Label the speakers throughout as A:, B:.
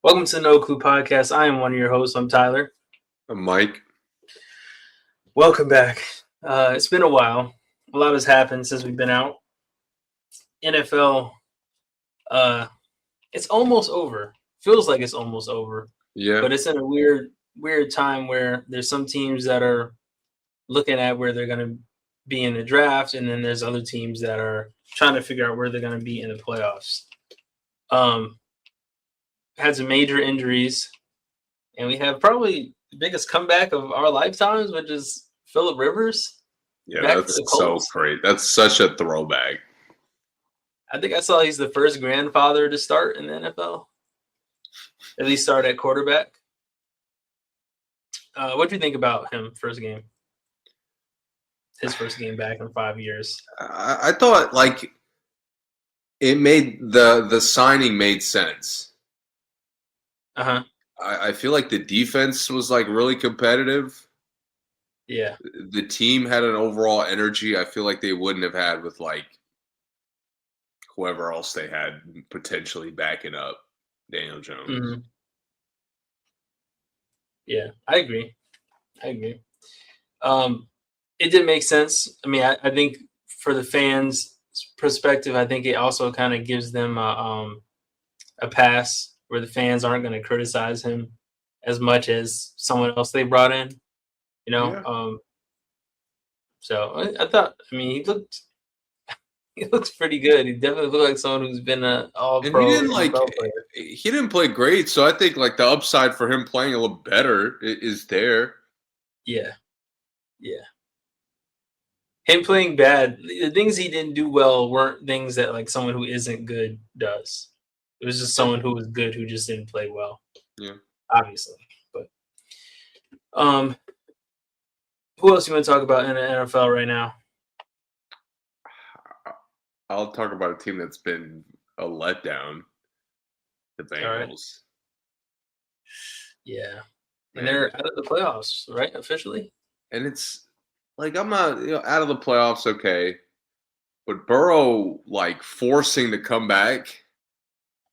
A: Welcome to the No Clue Podcast. I am one of your hosts. I'm Tyler.
B: I'm Mike.
A: Welcome back. It's been a while. A lot has happened since we've been out. NFL, it's almost over. Feels like it's almost over.
B: Yeah.
A: But it's in a weird time where there's some teams that are looking at where they're going to be in the draft, and then there's other teams that are trying to figure out where they're going to be in the playoffs. Had some major injuries, and we have probably the biggest comeback of our lifetimes, which is Phillip Rivers.
B: Yeah, that's so great. That's such a throwback.
A: I think I saw he's the first grandfather to start in the NFL. At least start at quarterback. What do you think about him first game? His first game back in 5 years.
B: I thought it made the signing made sense. I feel like the defense was really competitive.
A: Yeah.
B: The team had an overall energy I feel like they wouldn't have had with whoever else they had potentially backing up Daniel Jones.
A: Mm-hmm. Yeah, I agree. It did make sense. I mean, I think for the fans' perspective, I think it also kind of gives them a pass where the fans aren't going to criticize him as much as someone else they brought in,
B: Yeah.
A: So I thought, I mean, he looks pretty good. He definitely looked like someone who's been an all-pro.
B: And he didn't play great, so I think the upside for him playing a little better is there.
A: Yeah. Him playing bad, the things he didn't do well weren't things that someone who isn't good does. It was just someone who was good who just didn't play well.
B: Yeah.
A: Obviously. But who else you want to talk about in the NFL right now?
B: I'll talk about a team that's been a letdown. The Bengals.
A: Right. Yeah. And they're out of the playoffs, right? Officially?
B: And it's I'm not out of the playoffs, okay. But Burrow forcing to come back.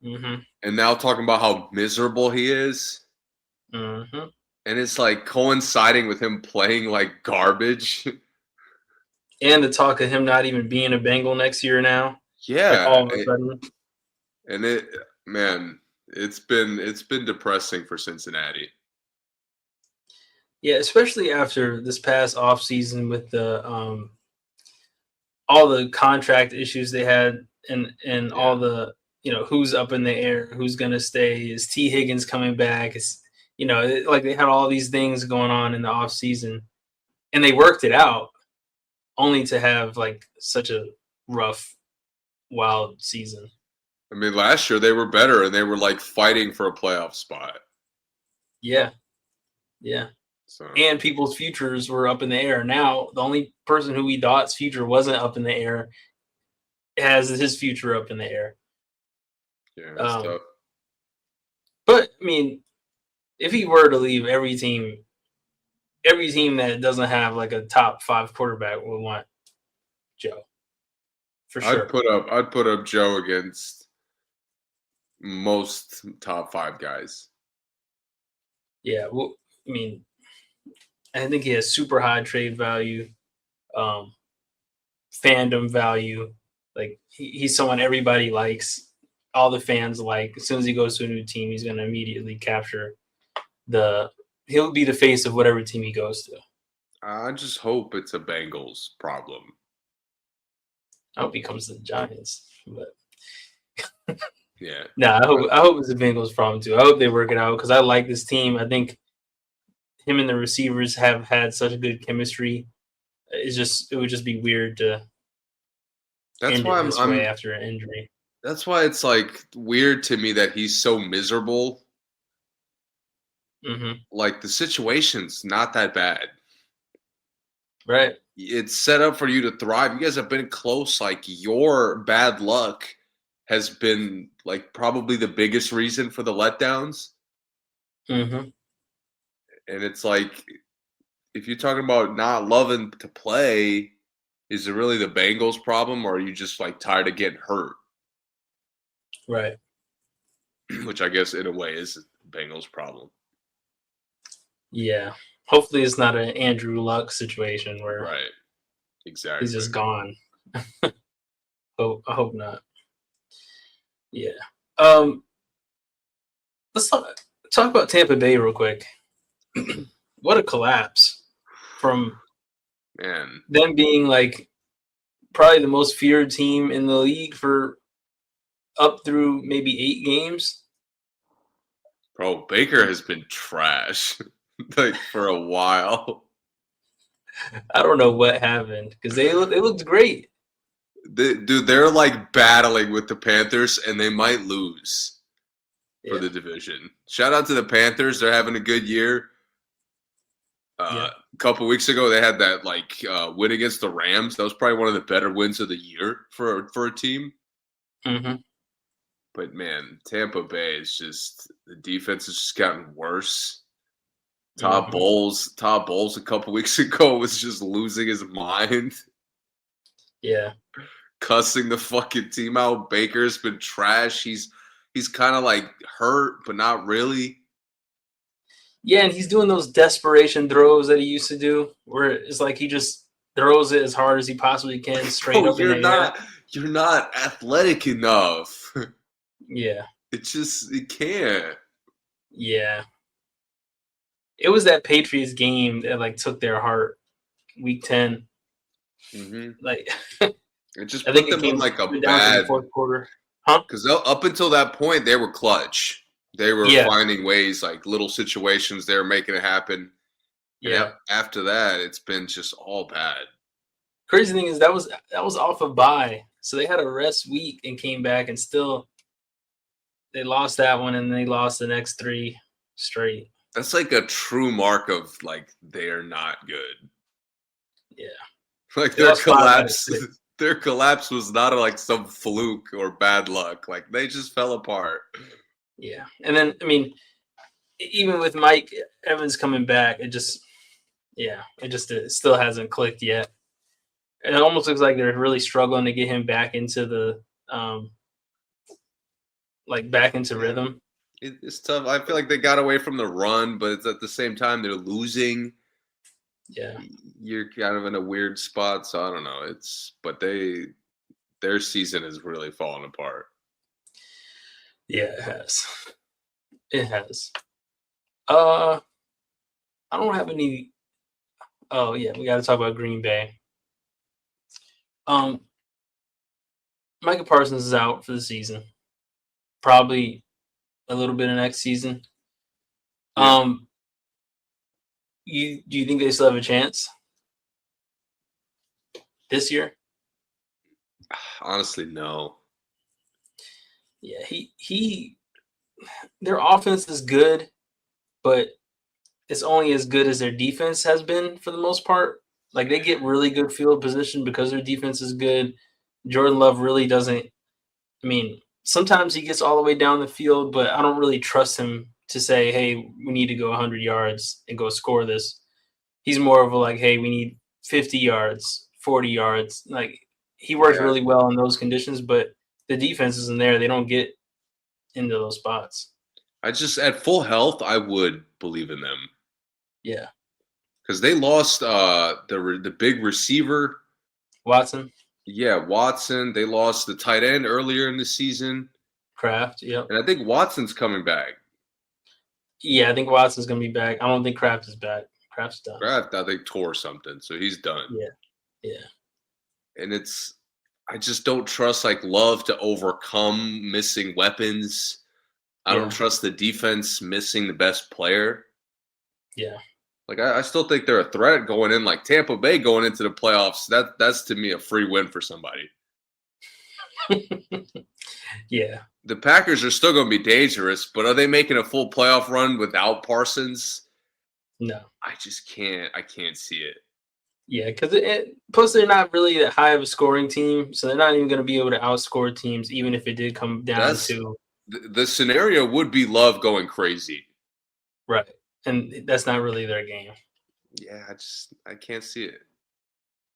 A: Mm-hmm.
B: And now talking about how miserable he is.
A: Mm-hmm.
B: And it's coinciding with him playing garbage.
A: And the talk of him not even being a Bengal next year now.
B: Yeah.
A: All of a sudden.
B: And it's been depressing for Cincinnati.
A: Yeah, especially after this past offseason with the all the contract issues they had and all the who's up in the air, who's gonna stay, is T. Higgins coming back? Is they had all these things going on in the offseason, and they worked it out, only to have such a rough, wild season.
B: I mean, last year they were better and they were fighting for a playoff spot.
A: Yeah.
B: So.
A: And people's futures were up in the air. Now the only person who we thought's future wasn't up in the air has his future up in the air.
B: Yeah, that's tough.
A: But I mean, if he were to leave, every team that doesn't have a top 5 quarterback would want Joe. For sure.
B: I'd put up Joe against most top 5 guys.
A: Yeah, well, I mean, I think he has super high trade value, fandom value. He's someone everybody likes. All the fans like. As soon as he goes to a new team, he's going to immediately capture he'll be the face of whatever team he goes to.
B: I just hope it's a Bengals problem.
A: I hope he comes to the Giants, but
B: yeah.
A: I hope it's a Bengals problem too. I hope they work it out because I like this team. I think him and the receivers have had such a good chemistry. It would just be weird to.
B: That's why I'm
A: way after an injury.
B: That's why it's weird to me that he's so miserable.
A: Mm-hmm.
B: The situation's not that bad.
A: Right.
B: It's set up for you to thrive. You guys have been close. Your bad luck has been probably the biggest reason for the letdowns.
A: Mm-hmm.
B: And it's if you're talking about not loving to play, is it really the Bengals problem, or are you just tired of getting hurt?
A: Right.
B: which I guess in a way is Bengals' problem.
A: Yeah. Hopefully it's not an Andrew Luck situation where
B: Right.
A: he's
B: Exactly.
A: just gone. I hope not. Yeah. Let's talk about Tampa Bay real quick. What a collapse from
B: Man,
A: them being like probably the most feared team in the league for up through maybe 8 games.
B: bro, Baker has been trash like for a while.
A: I don't know what happened because they looked great.
B: Dude, they're like battling with the Panthers, and they might lose for
A: Yeah.
B: the division. Shout out to the Panthers; they're having a good year.
A: Yeah.
B: A couple weeks ago, they had that win against the Rams. That was probably one of the better wins of the year for a team.
A: Mm-hmm.
B: But man, Tampa Bay is just the defense has just gotten worse.
A: Mm-hmm.
B: Todd Bowles a couple weeks ago was just losing his mind,
A: Yeah.
B: cussing the fucking team out. Baker's been trash. He's kind of like hurt, but not really.
A: Yeah, and he's doing those desperation throws that he used to do, where it's like he just throws it as hard as he possibly can, straight
B: Bro,
A: up in the air.
B: you're not athletic enough.
A: Yeah.
B: It can't.
A: Yeah. It was that Patriots game that like took their heart. Week 10.
B: Mm-hmm.
A: Like
B: It just
A: I
B: put
A: think it
B: them in
A: came
B: like a
A: down to the
B: bad
A: fourth quarter. Huh?
B: because up until that point they were clutch. They were
A: Yeah.
B: finding ways, like little situations, they were making it happen. And
A: Yeah.
B: after that, it's been just all bad.
A: Crazy thing is that was off of bye. So they had a rest week and came back and still they lost that one and they lost the next 3 straight.
B: That's like a true mark of like they are not good.
A: Yeah.
B: Like
A: They lost 5 out of 6.
B: their collapse was not like some fluke or bad luck. Like they just fell apart.
A: Yeah. And then I mean even with Mike Evans coming back, it still hasn't clicked yet. It almost looks like they're really struggling to get him back into the back into
B: Yeah.
A: rhythm.
B: It's tough. I feel like they got away from the run, but it's at the same time they're losing.
A: Yeah.
B: You're kind of in a weird spot, so I don't know. Their season is really falling apart.
A: Yeah, it has. It has. I don't have any. Oh yeah, we got to talk about Green Bay. Um, Micah Parsons is out for the season. Probably a little bit of next season.
B: Yeah.
A: Do you think they still have a chance this year?
B: Honestly, no.
A: Yeah, he their offense is good, but it's only as good as their defense has been for the most part. Like they get really good field position because their defense is good. Jordan Love really doesn't. I mean, sometimes he gets all the way down the field, but I don't really trust him to say, "Hey, we need to go 100 yards and go score this." He's more of a like, "Hey, we need 50 yards, 40 yards." Like he works
B: Yeah.
A: really well in those conditions, but the defense isn't there. They don't get into those spots.
B: I just at full health, I would believe in them
A: Yeah,
B: because they lost the big receiver.
A: Watson,
B: Yeah, Watson. They lost the tight end earlier in the season,
A: Kraft. Yep.
B: and I think Watson's coming back.
A: Yeah, I think Watson's gonna be back. I don't think Kraft is back. Kraft's done.
B: Kraft, I think, tore something, so he's done.
A: Yeah, yeah,
B: And I just don't trust like Love to overcome missing weapons. I don't
A: yeah,
B: trust the defense missing the best player.
A: yeah.
B: Like I still think they're a threat going in. Like Tampa Bay going into the playoffs. That's to me a free win for somebody.
A: Yeah.
B: The Packers are still going to be dangerous, but are they making a full playoff run without Parsons?
A: No.
B: I just can't. I can't see it.
A: Yeah, because plus they're not really that high of a scoring team, so they're not even going to be able to outscore teams, even if it did come down to
B: The scenario would be Love going crazy.
A: right, and that's not really their game.
B: Yeah, I can't see it.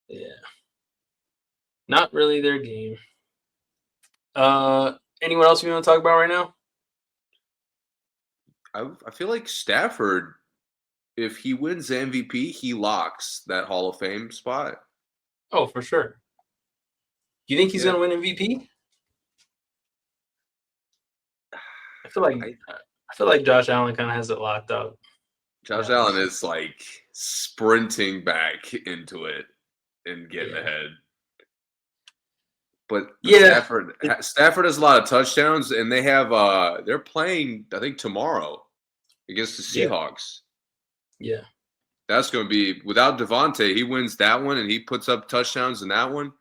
A: Yeah, not really their game. Anyone else we want to talk about right now?
B: I feel like Stafford, if he wins MVP, he locks that Hall of Fame spot.
A: Oh, for sure. You think he's
B: Yeah,
A: gonna win MVP? I feel like
B: I,
A: I feel like Josh Allen kind of has it locked up
B: Josh
A: now.
B: Allen is like sprinting back into it and getting
A: Yeah,
B: ahead. But
A: yeah,
B: Stafford has a lot of touchdowns, and they're playing I think tomorrow against the
A: yeah,
B: Seahawks.
A: yeah.
B: That's going to be without Devontae. He wins that one, and he puts up touchdowns in that one.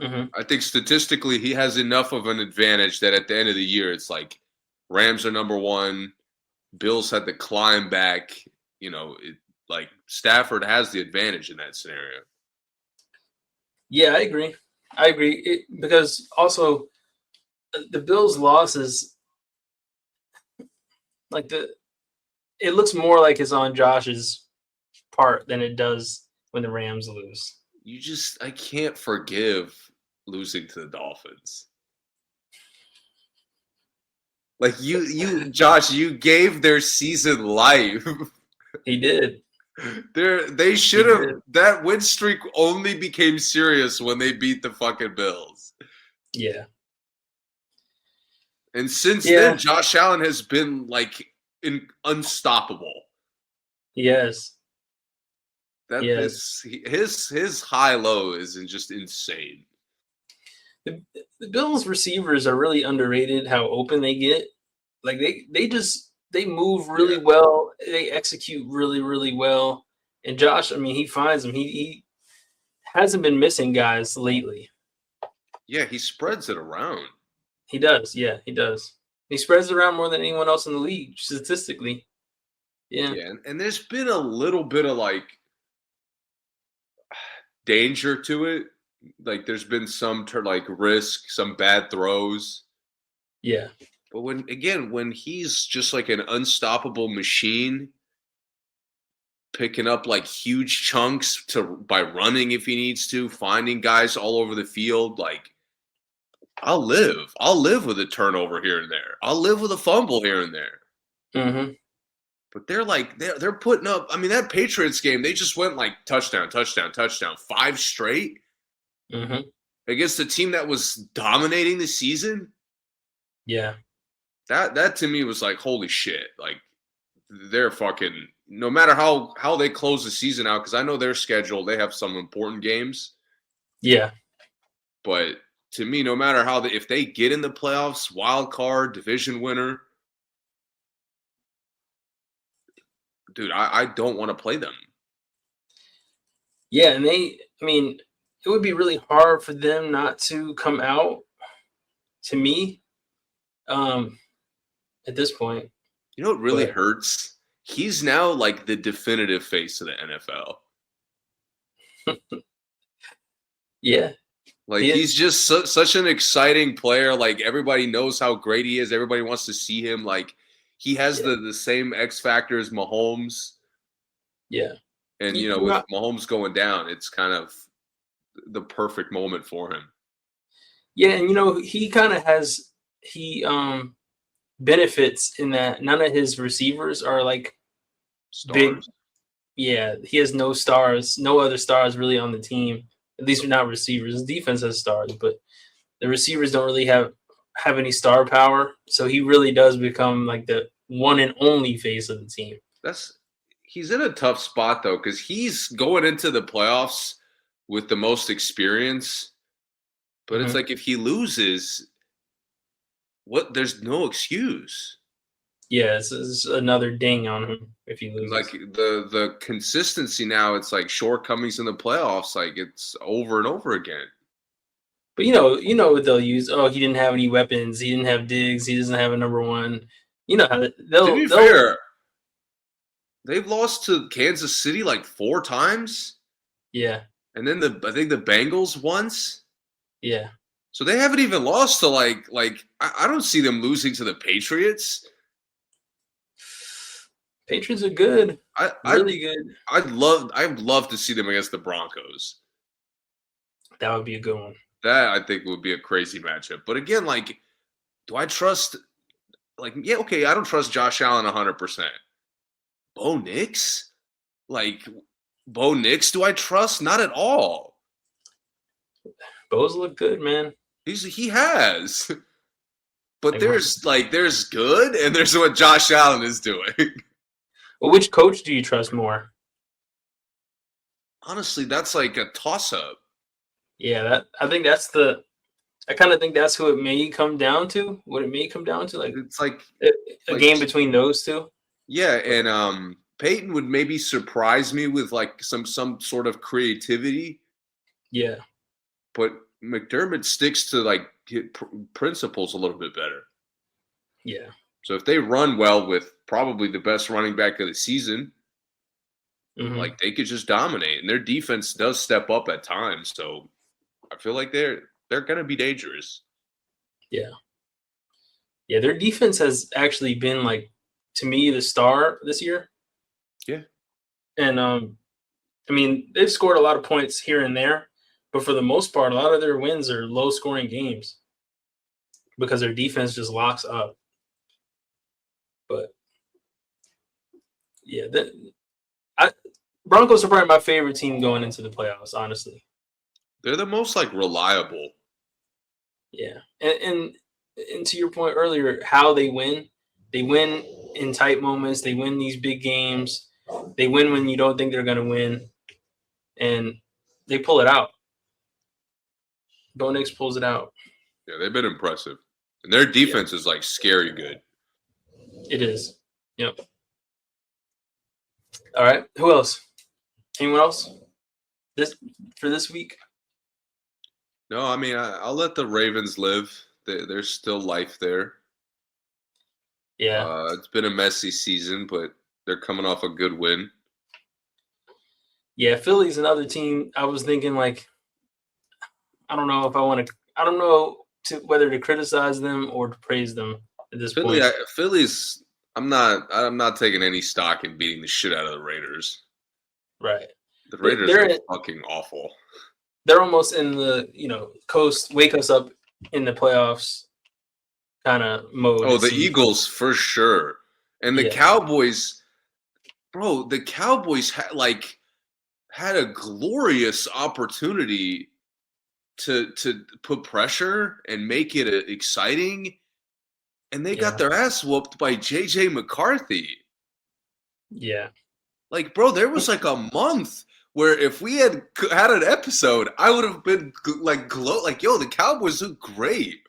A: Hmm.
B: I think statistically, he has enough of an advantage that at the end of the year, it's like Rams are number one. Bills had to climb back. Like Stafford has the advantage in that scenario.
A: Yeah, I agree. I agree because also the Bills' losses, like it looks more like it's on Josh's part than it does when the Rams lose.
B: I can't forgive losing to the Dolphins. Like Josh, you gave their season life.
A: He did.
B: They
A: He
B: should have.
A: did.
B: That win streak only became serious when they beat the fucking Bills.
A: Yeah.
B: And since then,
A: Yeah.
B: Josh Allen has been like unstoppable.
A: Yes.
B: That
A: Yes.
B: is his high low is just insane.
A: The Bills receivers are really underrated. How open they get. Like they move really
B: Yeah,
A: well. They execute really well. And Josh, I mean, he finds them. He hasn't been missing guys lately.
B: yeah, he spreads it around.
A: He does. Yeah, he does. He spreads it around more than anyone else in the league statistically. Yeah.
B: Yeah, and there's been a little bit of like danger to it. Like there's been some like risk, some bad throws.
A: Yeah.
B: But when he's just like an unstoppable machine, picking up like huge chunks by running if he needs to, finding guys all over the field, like I'll live. I'll live with a turnover here and there. I'll live with a fumble here and there.
A: Mm-hmm.
B: But they're putting up. I mean, that Patriots game, they just went like touchdown, touchdown, touchdown, 5 straight
A: Mm-hmm.
B: against a team that was dominating the season.
A: Yeah.
B: That to me was like holy shit. Like they're fucking no matter how they close the season out, because I know their schedule, they have some important games.
A: Yeah.
B: But to me, no matter if they get in the playoffs, wild card, division winner, dude, I don't want to play them.
A: Yeah. And I mean, it would be really hard for them not to come out to me at this point.
B: You know what really
A: But
B: hurts? He's now like the definitive face of the NFL.
A: yeah,
B: Like
A: he
B: he's
A: is.
B: just such an exciting player. Like everybody knows how great he is. Everybody wants to see him. Like he has
A: Yeah.
B: the same X factor as Mahomes.
A: Yeah.
B: And with Mahomes going down, it's kind of the perfect moment for him.
A: Yeah, and he kind of has he benefits in that none of his receivers are like big.
B: Stars.
A: Yeah, he has no stars, no other stars really on the team. At least not receivers. His defense has stars, but the receivers don't really have any star power. So he really does become like the one and only face of the team.
B: He's in a tough spot though, because he's going into the playoffs with the most experience. But it's
A: Mm-hmm.
B: like if he loses, there's no excuse.
A: Yeah, it's another ding on him if he loses.
B: Like the consistency now, it's like shortcomings in the playoffs, like it's over and over again.
A: But what they'll use. Oh, he didn't have any weapons. He didn't have Diggs. He doesn't have a number one. You know how
B: To
A: they'll
B: be fair, they've lost to Kansas City like 4 times,
A: yeah,
B: and then I think the Bengals once.
A: yeah.
B: So they haven't even lost to like I don't see them losing to the Patriots.
A: Patriots are good, really good.
B: I'd love to see them against the Broncos.
A: That would be a good one.
B: That I think would be a crazy matchup. But again, like, do I trust like, yeah, okay, I don't trust Josh Allen 100%. Bo Nix? Like, Bo Nix, do I trust? Not at all.
A: Bo's look good, man.
B: He has. But
A: Like,
B: there's good and there's what Josh Allen is doing.
A: well, which coach do you trust more?
B: Honestly, that's like a toss up.
A: Yeah, I think that's the. I kind of think that's who it may come down to. What it may come down to, like
B: It's like
A: a game between those two.
B: yeah, and Peyton would maybe surprise me with like some sort of creativity.
A: Yeah.
B: But McDermott sticks to like principles a little bit better.
A: Yeah.
B: So if they run well with probably the best running back of the season, like they could just dominate, and their defense does step up at times. So I feel like they're going to be dangerous.
A: Yeah. Yeah, their defense has actually been like, to me, the star this year.
B: Yeah.
A: And I mean, they've scored a lot of points here and there, but for the most part, a lot of their wins are low scoring games because their defense just locks up. But yeah, Broncos are probably my favorite team going into the playoffs, honestly.
B: They're the most like reliable.
A: Yeah. And to your point earlier, how they win in tight moments. They win these big games. They win when you don't think they're going to win, and they pull it out. Bo Nix pulls it out.
B: Yeah, they've been impressive. And their defense is like scary good.
A: It is. Yep. All right. Who else? Anyone else? For this week?
B: No, I mean, I'll let the Ravens live. There's still life there.
A: Yeah.
B: It's been a messy season, but they're coming off a good win.
A: Yeah, Philly's another team. I was thinking, like, I don't know if I want to. I don't know whether to criticize them or to praise them at this point.
B: Philly's. I'm not taking any stock in beating the shit out of the Raiders.
A: Right.
B: The Raiders are fucking awful.
A: They're almost in the wake us up in the playoffs kind of mode.
B: Oh, the Eagles for sure, and the Cowboys, bro. The Cowboys had a glorious opportunity to put pressure and make it exciting, and they got their ass whooped by JJ McCarthy.
A: Yeah.
B: Like, bro, there was like a month where if we had an episode, I would have been like, yo, the Cowboys look great.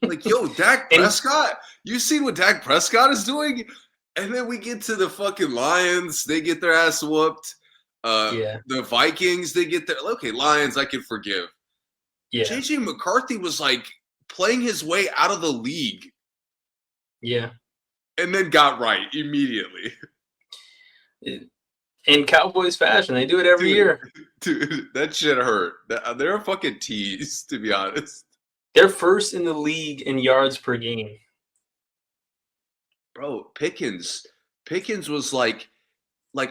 B: Like, yo, Dak Prescott, you seen what Dak Prescott is doing? And then we get to the fucking Lions, they get their ass whooped. The Vikings, they get their Lions, I can forgive. Yeah. JJ McCarthy was like playing his way out of the league.
A: Yeah.
B: And then got right immediately.
A: In Cowboys fashion, they do it every year.
B: Dude, that shit hurt. They're a fucking tease, to be honest.
A: They're first in the league in yards per game.
B: Bro, Pickens was like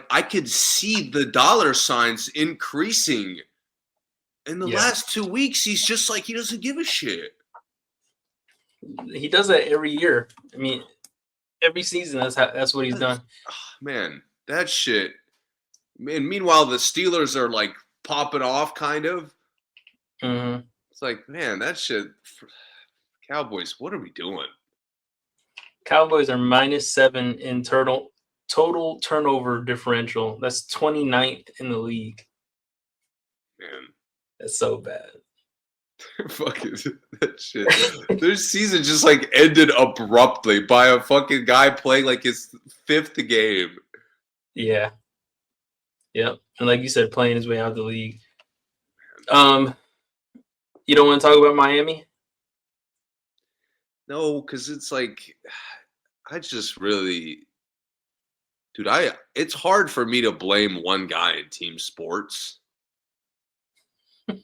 B: I could see the dollar signs increasing. In the last 2 weeks, he's just like, he doesn't give a shit.
A: He does that every year. I mean, every season, that's what he's done.
B: Man, that shit. And meanwhile, the Steelers are like popping off, kind of.
A: Mm-hmm.
B: It's like, man, that shit. Cowboys, what are we doing?
A: Cowboys are -7 in total turnover differential. That's 29th in the league.
B: Man,
A: that's so bad.
B: Fucking that shit. Their season just like ended abruptly by a fucking guy playing like his 5th game.
A: Yeah. Yep. And like you said, playing his way out of the league. You don't want to talk about Miami?
B: No, because it's like I just really, dude. It's hard for me to blame one guy in team sports.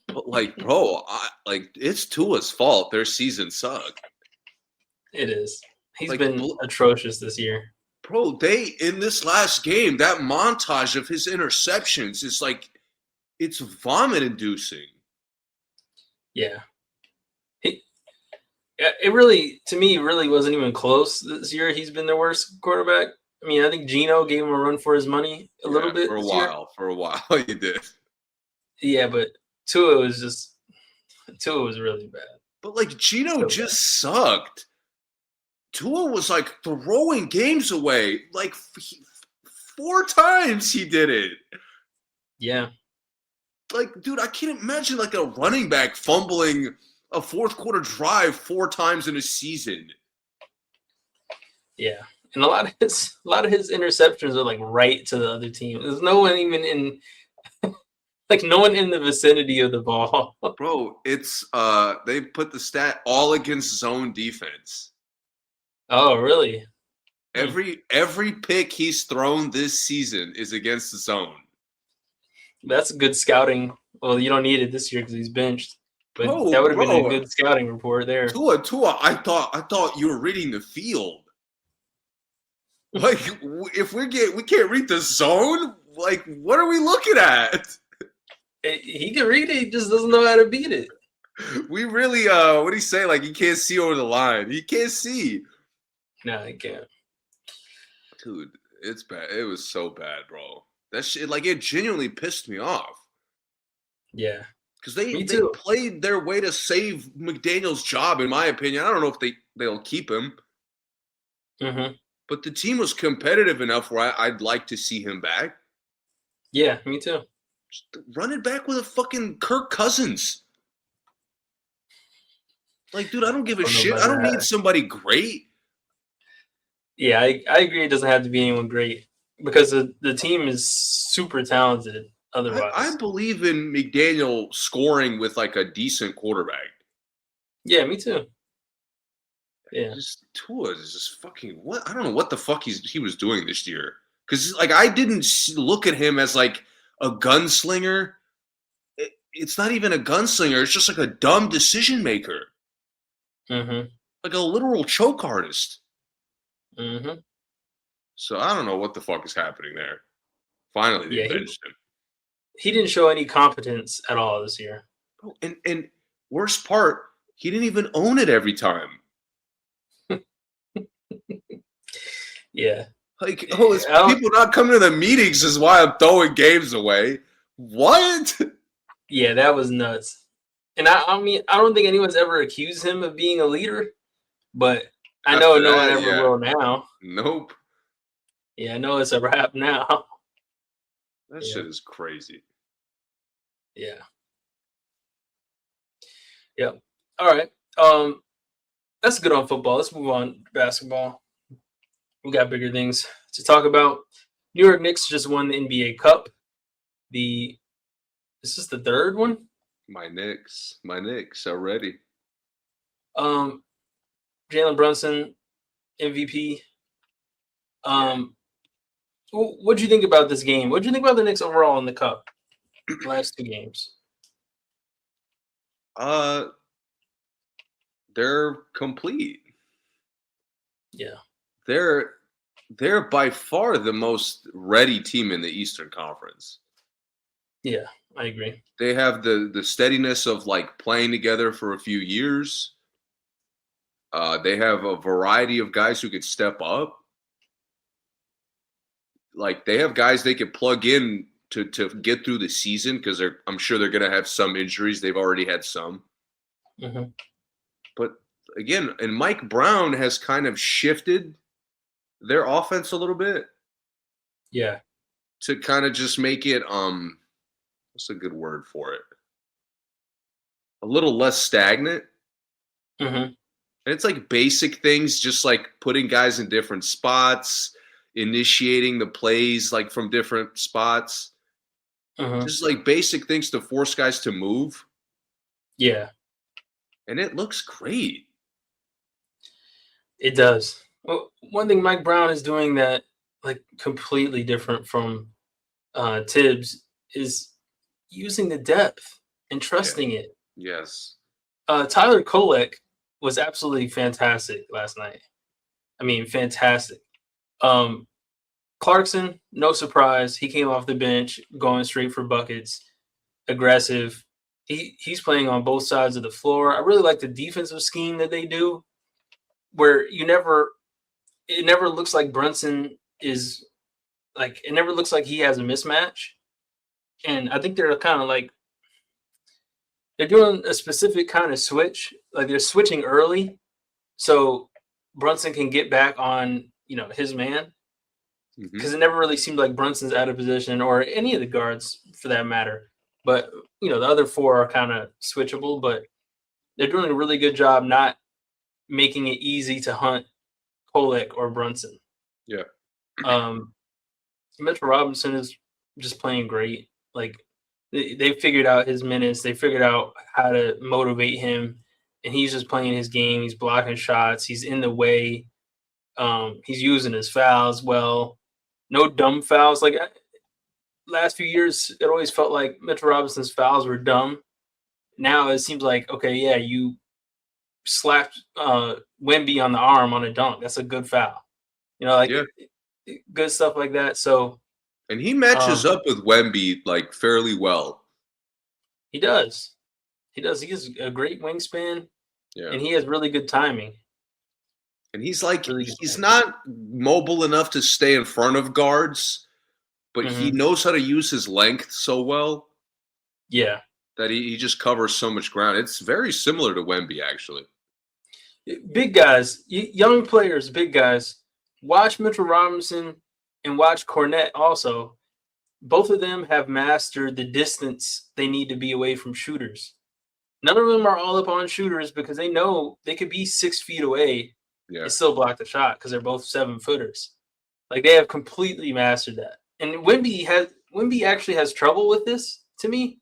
B: But like, bro, it's Tua's fault. Their season sucked.
A: It is. He's been atrocious this year.
B: Bro, in this last game, that montage of his interceptions is like, it's vomit-inducing.
A: Yeah. It really, to me, really wasn't even close this year. He's been the worst quarterback. I mean, I think Geno gave him a run for his money a little
B: Yeah,
A: bit this year.
B: for a while, you did.
A: Yeah, but Tua was really bad.
B: But like Gino
A: So bad.
B: just sucked. Tua was like throwing games away. Like 4 times he did it.
A: Yeah.
B: Like, dude, I can't imagine like a running back fumbling a fourth quarter drive 4 times in a season.
A: Yeah. And a lot of his interceptions are like right to the other team. There's no one even in like no one in the vicinity of the ball.
B: Bro, it's they put the stat all against zone defense.
A: Oh, really?
B: Every pick he's thrown this season is against the zone.
A: That's good scouting. Well, you don't need it this year because he's benched. But
B: Bro,
A: that would have been a good scouting report there.
B: Tua, I thought you were reading the field. Like, if we can't read the zone, like, what are we looking at?
A: He can read it, he just doesn't know how to beat it.
B: We really, what do you say? Like, he can't see over the line. He can't see.
A: No, he can't.
B: Dude, it's bad. It was so bad, bro. That shit, like, it genuinely pissed me off.
A: Yeah.
B: Because they played their way to save McDaniel's job, in my opinion. I don't know if they'll keep him.
A: Mm-hmm.
B: But the team was competitive enough where I'd like to see him back.
A: Yeah, me too.
B: Just run it back with a fucking Kirk Cousins. Like, dude, I don't give a shit. I don't need somebody great.
A: Yeah, I agree. It doesn't have to be anyone great because the team is super talented otherwise.
B: I believe in McDaniel scoring with, like, a decent quarterback.
A: Yeah, me too. Yeah.
B: Tua is just fucking what? I don't know what the fuck he was doing this year. Because, like, I didn't look at him as, like, a gunslinger. It's not even a gunslinger. It's just, like, a dumb decision maker.
A: Mm-hmm.
B: Like a literal choke artist.
A: Mm-hmm.
B: So I don't know what the fuck is happening there. Finally, they benched him.
A: He didn't show any competence at all this year.
B: Oh, and worst part, he didn't even own it every time.
A: Yeah.
B: Like, it's people not coming to the meetings is why I'm throwing games away. What?
A: Yeah, that was nuts. And I mean, I don't think anyone's ever accused him of being a leader, but I know no one ever will now.
B: Nope.
A: Yeah, I know it's a wrap now.
B: That shit is crazy.
A: Yeah. Yep. All right. That's good on football. Let's move on to basketball. We got bigger things to talk about. New York Knicks just won the NBA Cup. This is the third one.
B: My Knicks already.
A: Jalen Brunson, MVP. What do you think about this game? What do you think about the Knicks overall in the Cup? Last 2 games.
B: They're complete.
A: Yeah.
B: They're by far the most ready team in the Eastern Conference.
A: Yeah, I agree.
B: They have the steadiness of, like, playing together for a few years. They have a variety of guys who could step up. Like, they have guys they could plug in to get through the season because I'm sure they're going to have some injuries. They've already had some.
A: Mm-hmm.
B: But again, and Mike Brown has kind of shifted their offense a little bit.
A: Yeah.
B: To kind of just make it, what's a good word for it? A little less stagnant.
A: Mm-hmm.
B: And it's like basic things, just like putting guys in different spots, initiating the plays like from different spots.
A: Mm-hmm.
B: Just like basic things to force guys to move.
A: Yeah.
B: And it looks great.
A: It does. Well, one thing Mike Brown is doing that, like, completely different from Tibbs is using the depth and trusting it.
B: Yes.
A: Tyler Kolek was absolutely fantastic last night. I mean, fantastic. Clarkson, no surprise. He came off the bench, going straight for buckets, aggressive. he's playing on both sides of the floor. I really like the defensive scheme that they do, where it never looks like Brunson is like it never looks like he has a mismatch. And I think they're kind of like they're doing a specific kind of switch. Like they're switching early, so Brunson can get back on his man. Because it never really seemed like Brunson's out of position or any of the guards for that matter. But the other four are kind of switchable, but they're doing a really good job not making it easy to hunt Kolek or Brunson.
B: Yeah.
A: Mitchell Robinson is just playing great. Like they figured out his minutes, they figured out how to motivate him, and he's just playing his game. He's blocking shots. He's in the way. He's using his fouls well. No dumb fouls. Like last few years, it always felt like Mitchell Robinson's fouls were dumb. Now it seems like, okay, yeah, you slapped Wemby on the arm on a dunk. That's a good foul. Good stuff like that. So,
B: and he matches up with Wemby like fairly well.
A: He does. He has a great wingspan, and he has really good timing.
B: And he's like, he's not mobile enough to stay in front of guards, but he knows how to use his length so well.
A: Yeah.
B: That he just covers so much ground. It's very similar to Wemby, actually.
A: Big guys, young players, big guys. Watch Mitchell Robinson and watch Cornette also. Both of them have mastered the distance they need to be away from shooters. None of them are all up on shooters because they know they could be 6 feet away and still block the shot because they're both 7-footers. Like they have completely mastered that. And Wemby actually has trouble with this to me.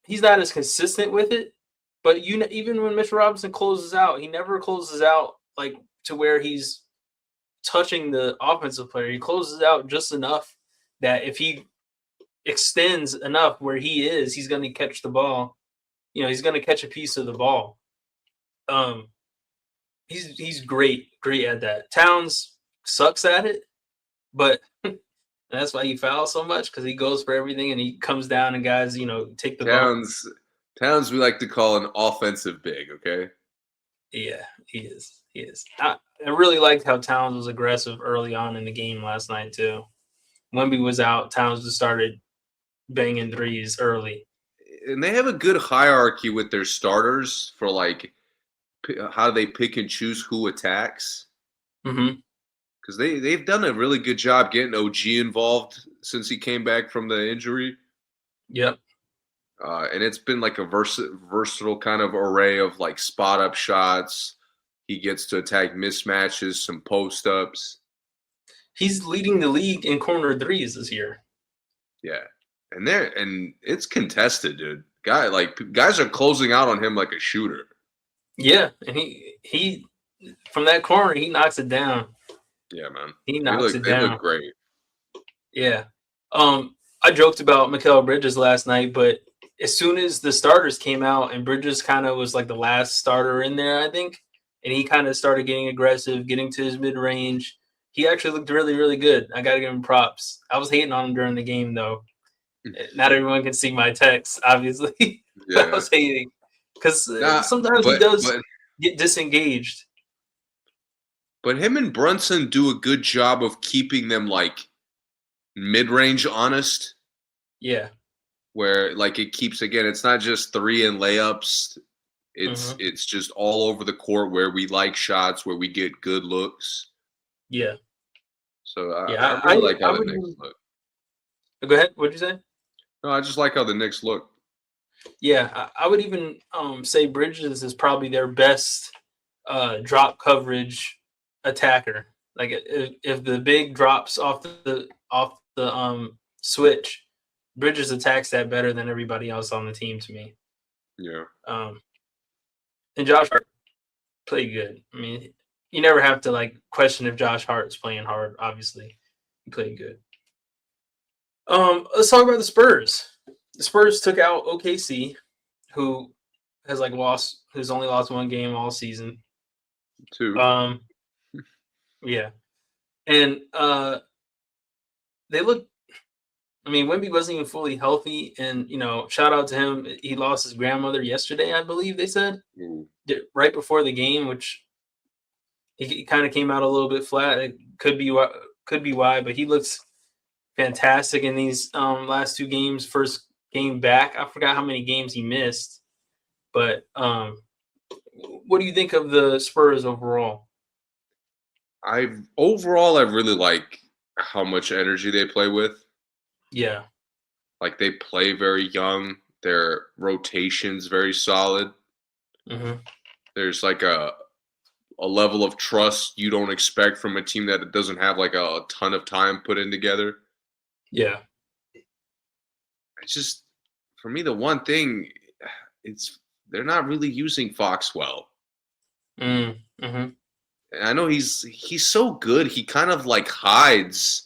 A: He's not as consistent with it, but even when Mitchell Robinson closes out, he never closes out like to where he's touching the offensive player. He closes out just enough that if he extends enough where he is, he's going to catch the ball. He's going to catch a piece of the ball. He's great at that. Towns sucks at it, but that's why he fouls so much because he goes for everything and he comes down and guys, take the ball.
B: Towns we like to call an offensive big, okay?
A: Yeah, he is. I really liked how Towns was aggressive early on in the game last night too. Wemby was out, Towns just started banging threes early.
B: And they have a good hierarchy with their starters for like how they pick and choose who attacks. Because they've done a really good job getting OG involved since he came back from the injury.
A: Yep.
B: And it's been like a versatile kind of array of like spot up shots. He gets to attack mismatches, some post ups.
A: He's leading the league in corner threes this year.
B: Yeah. And it's contested, dude. Guys are closing out on him like a shooter.
A: Yeah, and he from that corner he knocks it down.
B: Yeah, man.
A: He knocks it down.
B: They look great.
A: Yeah. I joked about Mikal Bridges last night, but as soon as the starters came out and Bridges kind of was like the last starter in there, I think, and he kind of started getting aggressive, getting to his mid-range, he actually looked really, really good. I got to give him props. I was hating on him during the game, though. Not everyone can see my text, obviously.
B: Yeah.
A: I was hating because sometimes he does get disengaged.
B: But him and Brunson do a good job of keeping them like mid-range honest.
A: Yeah.
B: Where like it keeps, again, it's not just three and layups. It's just all over the court where we like shots, where we get good looks.
A: Yeah.
B: So I really like how the Knicks look.
A: Go ahead. What'd you say?
B: No, I just like how the Knicks look.
A: Yeah, I would even say Bridges is probably their best drop coverage attacker. Like if the big drops off the switch, Bridges attacks that better than everybody else on the team to me.
B: Yeah.
A: And Josh Hart played good. I mean, you never have to like question if Josh Hart's playing hard. Obviously, he played good. Let's talk about the Spurs. The Spurs took out OKC, who has who's only lost one game all season.
B: 2.
A: Yeah. And they look I mean, Wemby wasn't even fully healthy, and shout out to him. He lost his grandmother yesterday, I believe they said,
B: Ooh.
A: right before the game, which he kind of came out a little bit flat. It could be why, but he looks fantastic in these last two games. First game back, I forgot how many games he missed, but what do you think of the Spurs overall?
B: I really like how much energy they play with.
A: Yeah.
B: Like they play very young. Their rotation's very solid.
A: Mm-hmm.
B: There's like a level of trust you don't expect from a team that doesn't have like a ton of time put in together.
A: Yeah.
B: It's just for me the one thing it's they're not really using Fox well.
A: Mm-hmm.
B: And I know he's so good. He kind of like hides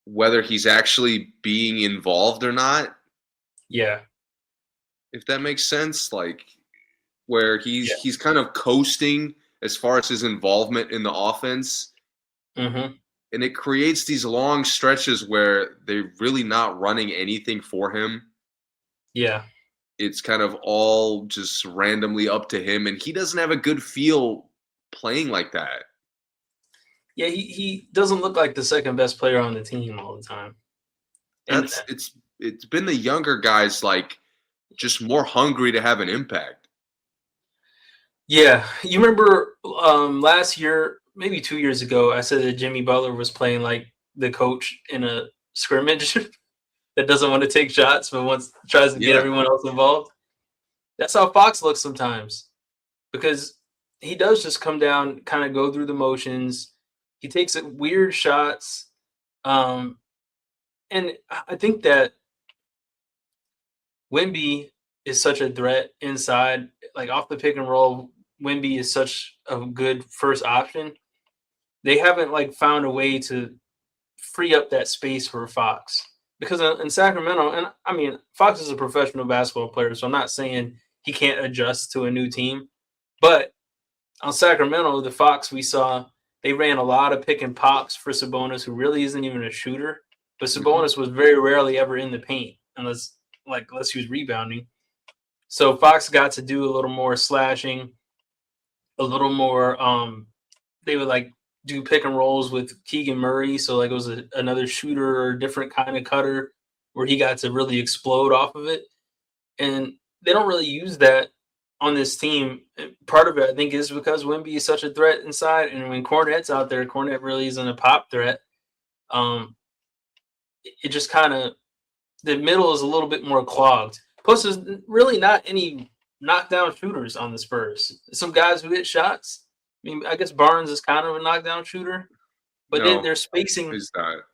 B: whether he's actually being involved or not.
A: Yeah.
B: If that makes sense, like where
A: Yeah.
B: he's kind of coasting as far as his involvement in the offense,
A: Mm-hmm.
B: and it creates these long stretches where they're really not running anything for him.
A: Yeah.
B: It's kind of all just randomly up to him, and he doesn't have a good feel playing like that.
A: Yeah. He doesn't look like the second best player on the team all the time. And
B: It's been the younger guys like just more hungry to have an impact.
A: yeah, you remember last year, maybe 2 years ago, I said that Jimmy Butler was playing like the coach in a scrimmage that doesn't want to take shots but tries to get
B: Yeah.
A: everyone else involved. That's how Fox looks sometimes because he does just come down, kind of go through the motions. He takes weird shots, um, and I think that Wemby is such a threat inside, like off the pick and roll. Wemby is such a good first option. They haven't like found a way to free up that space for Fox because in Sacramento, and I mean Fox is a professional basketball player, so I'm not saying he can't adjust to a new team, but on Sacramento, the Fox we saw they ran a lot of pick and pops for Sabonis, who really isn't even a shooter, but
B: Mhm.
A: Sabonis was very rarely ever in the paint unless he was rebounding. So Fox got to do a little more slashing, a little more. They would like do pick and rolls with Keegan Murray, so like it was another shooter or a different kind of cutter where he got to really explode off of it, and they don't really use that on this team. Part of it, I think, is because Wemby is such a threat inside, and when Cornette's out there, Cornette really isn't a pop threat. Um, it just kind of the middle is a little bit more clogged. Plus, there's really not any knockdown shooters on the Spurs. Some guys who hit shots. I mean, I guess Barnes is kind of a knockdown shooter, but
B: No,
A: their spacing,
B: he's not.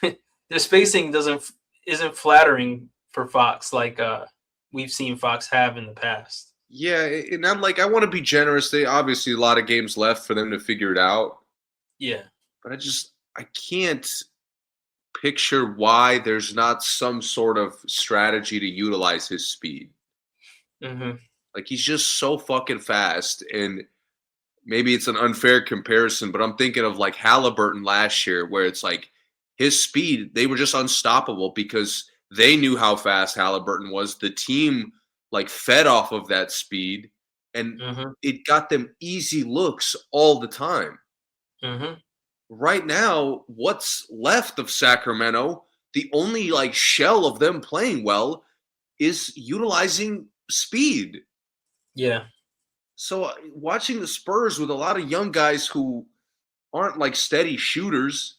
A: their spacing isn't flattering for Fox like we've seen Fox have in the past.
B: Yeah, and I'm like, I want to be generous. They obviously a lot of games left for them to figure it out,
A: Yeah,
B: but I can't picture why there's not some sort of strategy to utilize his speed.
A: hmm
B: Like he's just so fucking fast, and maybe it's an unfair comparison, but I'm thinking of like Halliburton last year, where it's like his speed, they were just unstoppable because they knew how fast Halliburton was. The team like fed off of that speed, and
A: hmm
B: it got them easy looks all the time.
A: hmm
B: Right now, what's left of Sacramento, the only like shell of them playing well is utilizing speed.
A: yeah,
B: So watching the Spurs with a lot of young guys who aren't like steady shooters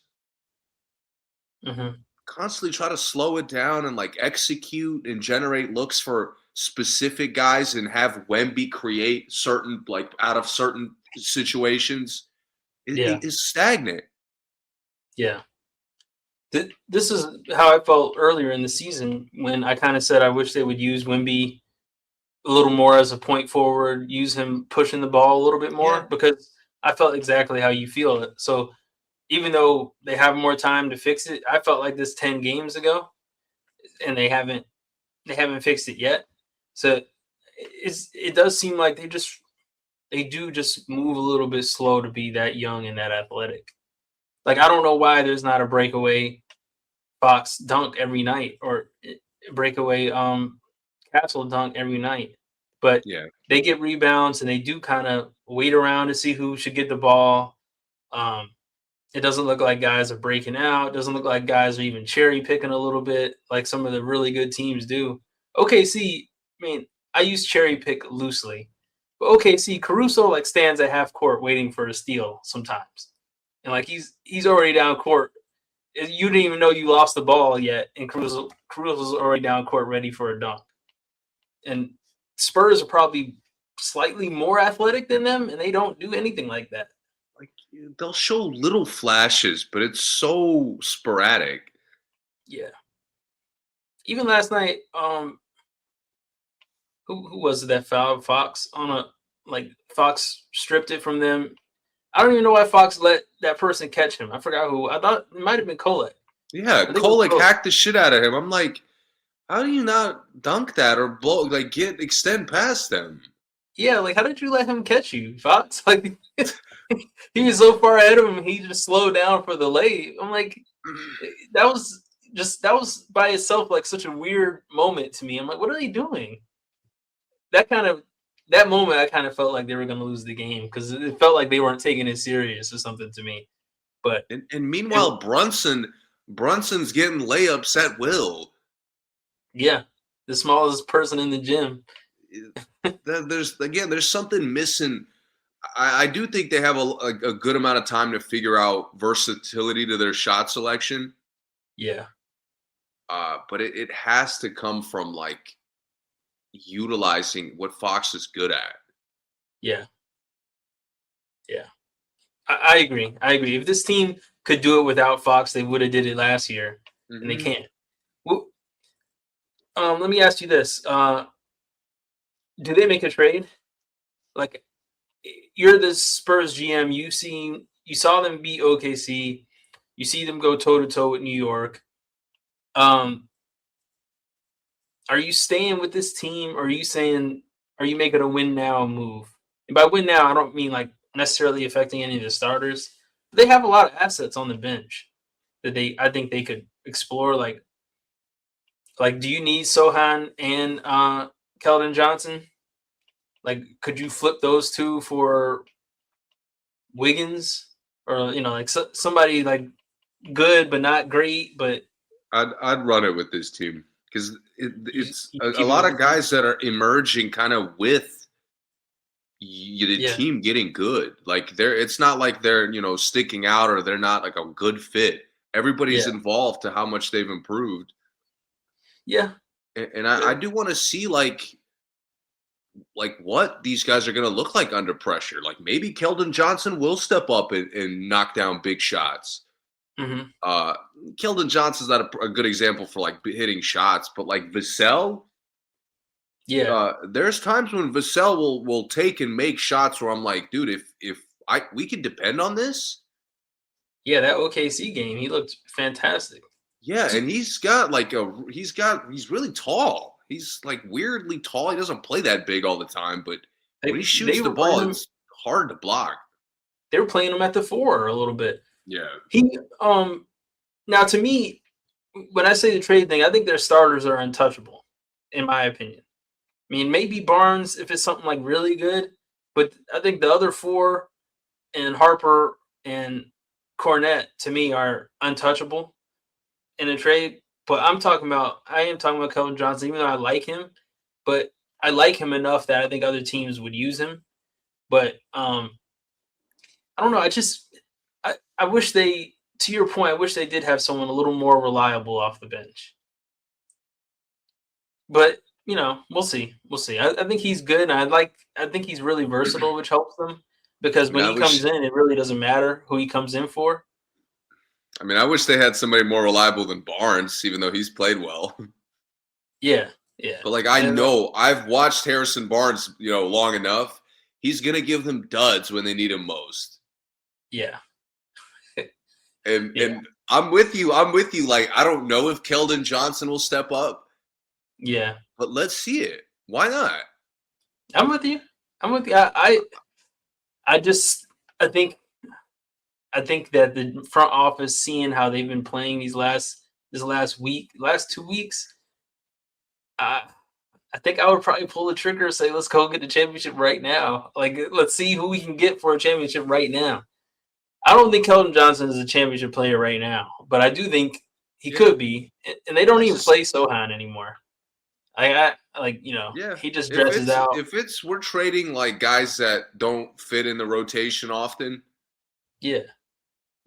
A: hmm
B: constantly try to slow it down and like execute and generate looks for specific guys and have Wemby create certain like out of certain situations
A: yeah,
B: is stagnant.
A: yeah. This is how I felt earlier in the season when I kind of said I wish they would use Wemby a little more as a point forward, use him pushing the ball a little bit
B: Yeah.
A: more because I felt exactly how you feel. So even though they have more time to fix it, I felt like this 10 games ago and they haven't fixed it yet. So it does seem like they do just move a little bit slow to be that young and that athletic. Like I don't know why there's not a breakaway Fox dunk every night or breakaway castle dunk every night. But
B: Yeah.
A: they get rebounds and they do kind of wait around to see who should get the ball. Um, it doesn't look like guys are breaking out. It doesn't look like guys are even cherry picking a little bit like some of the really good teams do. OKC, I mean, I use cherry pick loosely. But OKC, Caruso like stands at half court waiting for a steal sometimes. And like he's already down court. You didn't even know you lost the ball yet, and Caruso's already down court ready for a dunk. And Spurs are probably slightly more athletic than them, and they don't do anything like that.
B: Like they'll show little flashes, but it's so sporadic.
A: Yeah. Even last night, who was it that fouled Fox on a Fox stripped it from them. I don't even know why Fox let that person catch him. I forgot who. I thought it might have been Kolek.
B: Yeah, Kolek hacked the shit out of him. I'm like, how do you not dunk that or extend past them?
A: Yeah, like how did you let him catch you, Fox? Like he was so far ahead of him, he just slowed down for the lay. I'm like, that was by itself like such a weird moment to me. I'm like, what are they doing? That moment, I kind of felt like they were going to lose the game because it felt like they weren't taking it serious or something to me. But
B: and meanwhile, Brunson's getting layups at will.
A: Yeah, the smallest person in the gym.
B: There's something missing. I do think they have a good amount of time to figure out versatility to their shot selection.
A: Yeah.
B: But it has to come from like utilizing what Fox is good at.
A: Yeah. Yeah. I agree. If this team could do it without Fox, they would have did it last year, and they can't. Well, let me ask you this: do they make a trade? Like, you're the Spurs GM. You saw them beat OKC. You see them go toe to toe with New York. Are you staying with this team, or are you making a win now move? And by win now, I don't mean like necessarily affecting any of the starters. But they have a lot of assets on the bench that I think they could explore. Like, do you need Sohan and Keldon Johnson? Like, could you flip those two for Wiggins, or like somebody like good but not great? But
B: I'd run it with this team because it's
A: you
B: a
A: keep it
B: lot
A: with
B: of
A: the team?
B: guys that are emerging kind of with the team getting good. Like it's not like they're sticking out or they're not like a good fit. Everybody's involved to how much they've improved.
A: Yeah,
B: and I do want to see like what these guys are going to look like under pressure. Like maybe Keldon Johnson will step up and knock down big shots.
A: Mm-hmm.
B: Keldon Johnson's not a good example for like hitting shots, but like Vassell, there's times when Vassell will take and make shots where I'm like, dude, if we can depend on this.
A: Yeah, that OKC game, he looked fantastic.
B: Yeah, and he's really tall. He's like weirdly tall. He doesn't play that big all the time, but when he shoots the ball, it's hard to block.
A: They were playing him at the 4 a little bit.
B: Yeah.
A: He now to me, when I say the trade thing, I think their starters are untouchable, in my opinion. I mean, maybe Barnes if it's something like really good, but I think the other 4 and Harper and Cornette to me are untouchable in a trade. But I am talking about Keldon Johnson, even though I like him, but I like him enough that I think other teams would use him. But I don't know. I wish they, to your point, I wish they did have someone a little more reliable off the bench. But we'll see. I think he's good. And I think he's really versatile, which helps them because when he comes in, it really doesn't matter who he comes in for.
B: I mean, I wish they had somebody more reliable than Barnes, even though he's played well.
A: Yeah.
B: But like I've watched Harrison Barnes, long enough. He's gonna give them duds when they need him most.
A: Yeah.
B: And I'm with you. Like, I don't know if Keldon Johnson will step up.
A: Yeah.
B: But let's see it. Why not?
A: I'm with you. I think that the front office, seeing how they've been playing these last this last 2 weeks, I think I would probably pull the trigger and say, let's go get the championship right now. Like, let's see who we can get for a championship right now. I don't think Keldon Johnson is a championship player right now, but I do think he could be. And they don't even play Sohan anymore. He just dresses out.
B: If we're trading like guys that don't fit in the rotation often.
A: Yeah.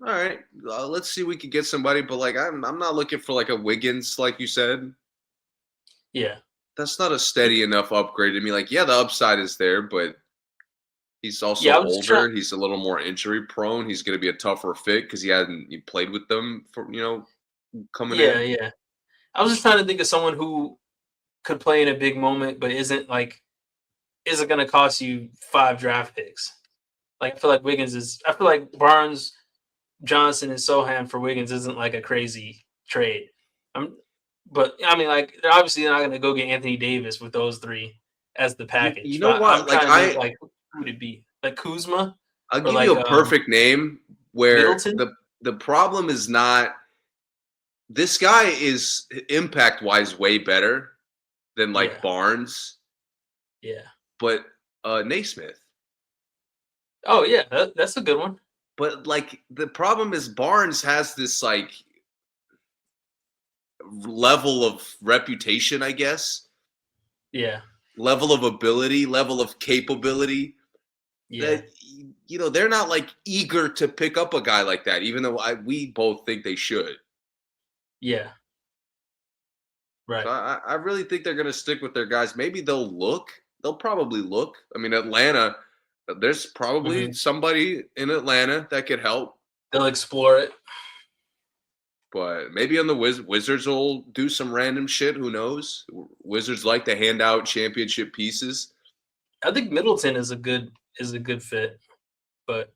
B: All right, let's see if we could get somebody. But like, I'm not looking for like a Wiggins, like you said.
A: Yeah.
B: That's not a steady enough upgrade to me. Like, yeah, the upside is there, but he's also older. He's a little more injury prone. He's going to be a tougher fit because he played with them for coming in.
A: Yeah. I was just trying to think of someone who could play in a big moment, but isn't going to cost you 5 draft picks. Like, I feel like I feel like Barnes, Johnson, and Sohan for Wiggins isn't like a crazy trade. But I mean, like, they're obviously not going to go get Anthony Davis with those 3 as the package.
B: You know what?
A: Who would it be? Like Kuzma?
B: I'll give you a perfect name where the problem is not. This guy is impact-wise way better than Barnes.
A: Yeah.
B: But Naismith.
A: Oh yeah, that's a good one.
B: But like the problem is Barnes has this like level of reputation, I guess.
A: Yeah.
B: Level of ability, level of capability.
A: Yeah.
B: That, they're not like eager to pick up a guy like that, even though we both think they should.
A: Yeah. Right.
B: So I really think they're going to stick with their guys. Maybe they'll look. They'll probably look. I mean, Atlanta, there's probably somebody in Atlanta that could help.
A: They'll explore it.
B: But maybe on the Wizards will do some random shit. Who knows? Wizards like to hand out championship pieces.
A: I think Middleton is a good fit, but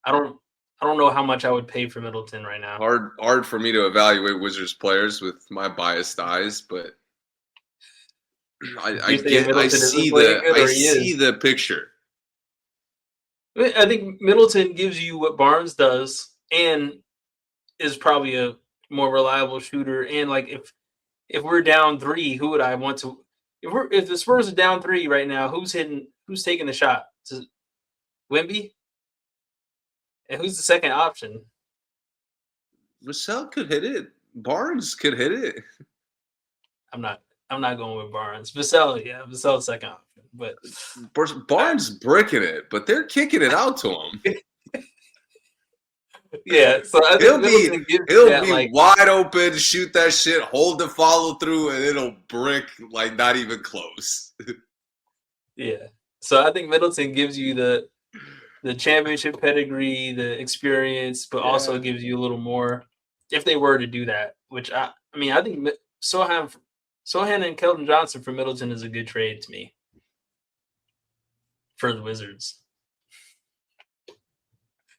A: I don't know how much I would pay for Middleton right now.
B: Hard for me to evaluate Wizards players with my biased eyes, but I see the picture.
A: I think Middleton gives you what Barnes does and is probably a more reliable shooter. And like if we're down 3, who would I want to? If the Spurs are down 3 right now, who's taking the shot? Wemby? And who's the second option?
B: Vassell could hit it. Barnes could hit it.
A: I'm not going with Barnes. Vassell's second option. But
B: Barnes bricking it, but they're kicking it out to him.
A: Yeah, so I think
B: he'll be wide open, shoot that shit, hold the follow through, and it'll brick like not even close.
A: Yeah, so I think Middleton gives you the championship pedigree, the experience, but also gives you a little more if they were to do that. Which I think Sohan and Keldon Johnson for Middleton is a good trade to me for the Wizards.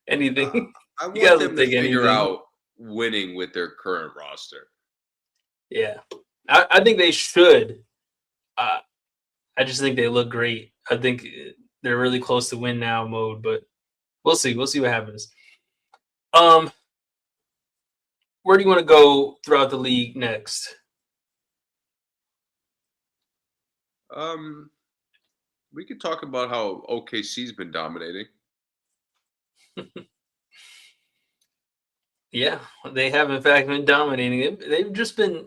A: Anything.
B: I want them to figure out winning with their current roster.
A: Yeah. I think they should. I just think they look great. I think they're really close to win now mode, but we'll see. We'll see what happens. Where do you want to go throughout the league next?
B: We could talk about how OKC's been dominating.
A: Yeah, they have in fact been dominating. They've just been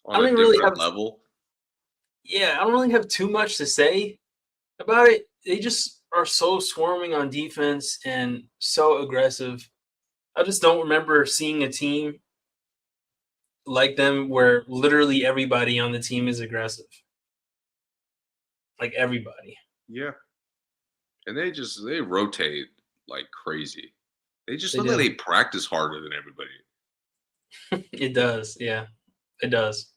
B: on a different level.
A: Yeah, I don't really have too much to say about it. They just are so swarming on defense and so aggressive. I just don't remember seeing a team like them where literally everybody on the team is aggressive. Like everybody.
B: Yeah. And they rotate like crazy. They just look like they practice harder than everybody.
A: It does, yeah. It does.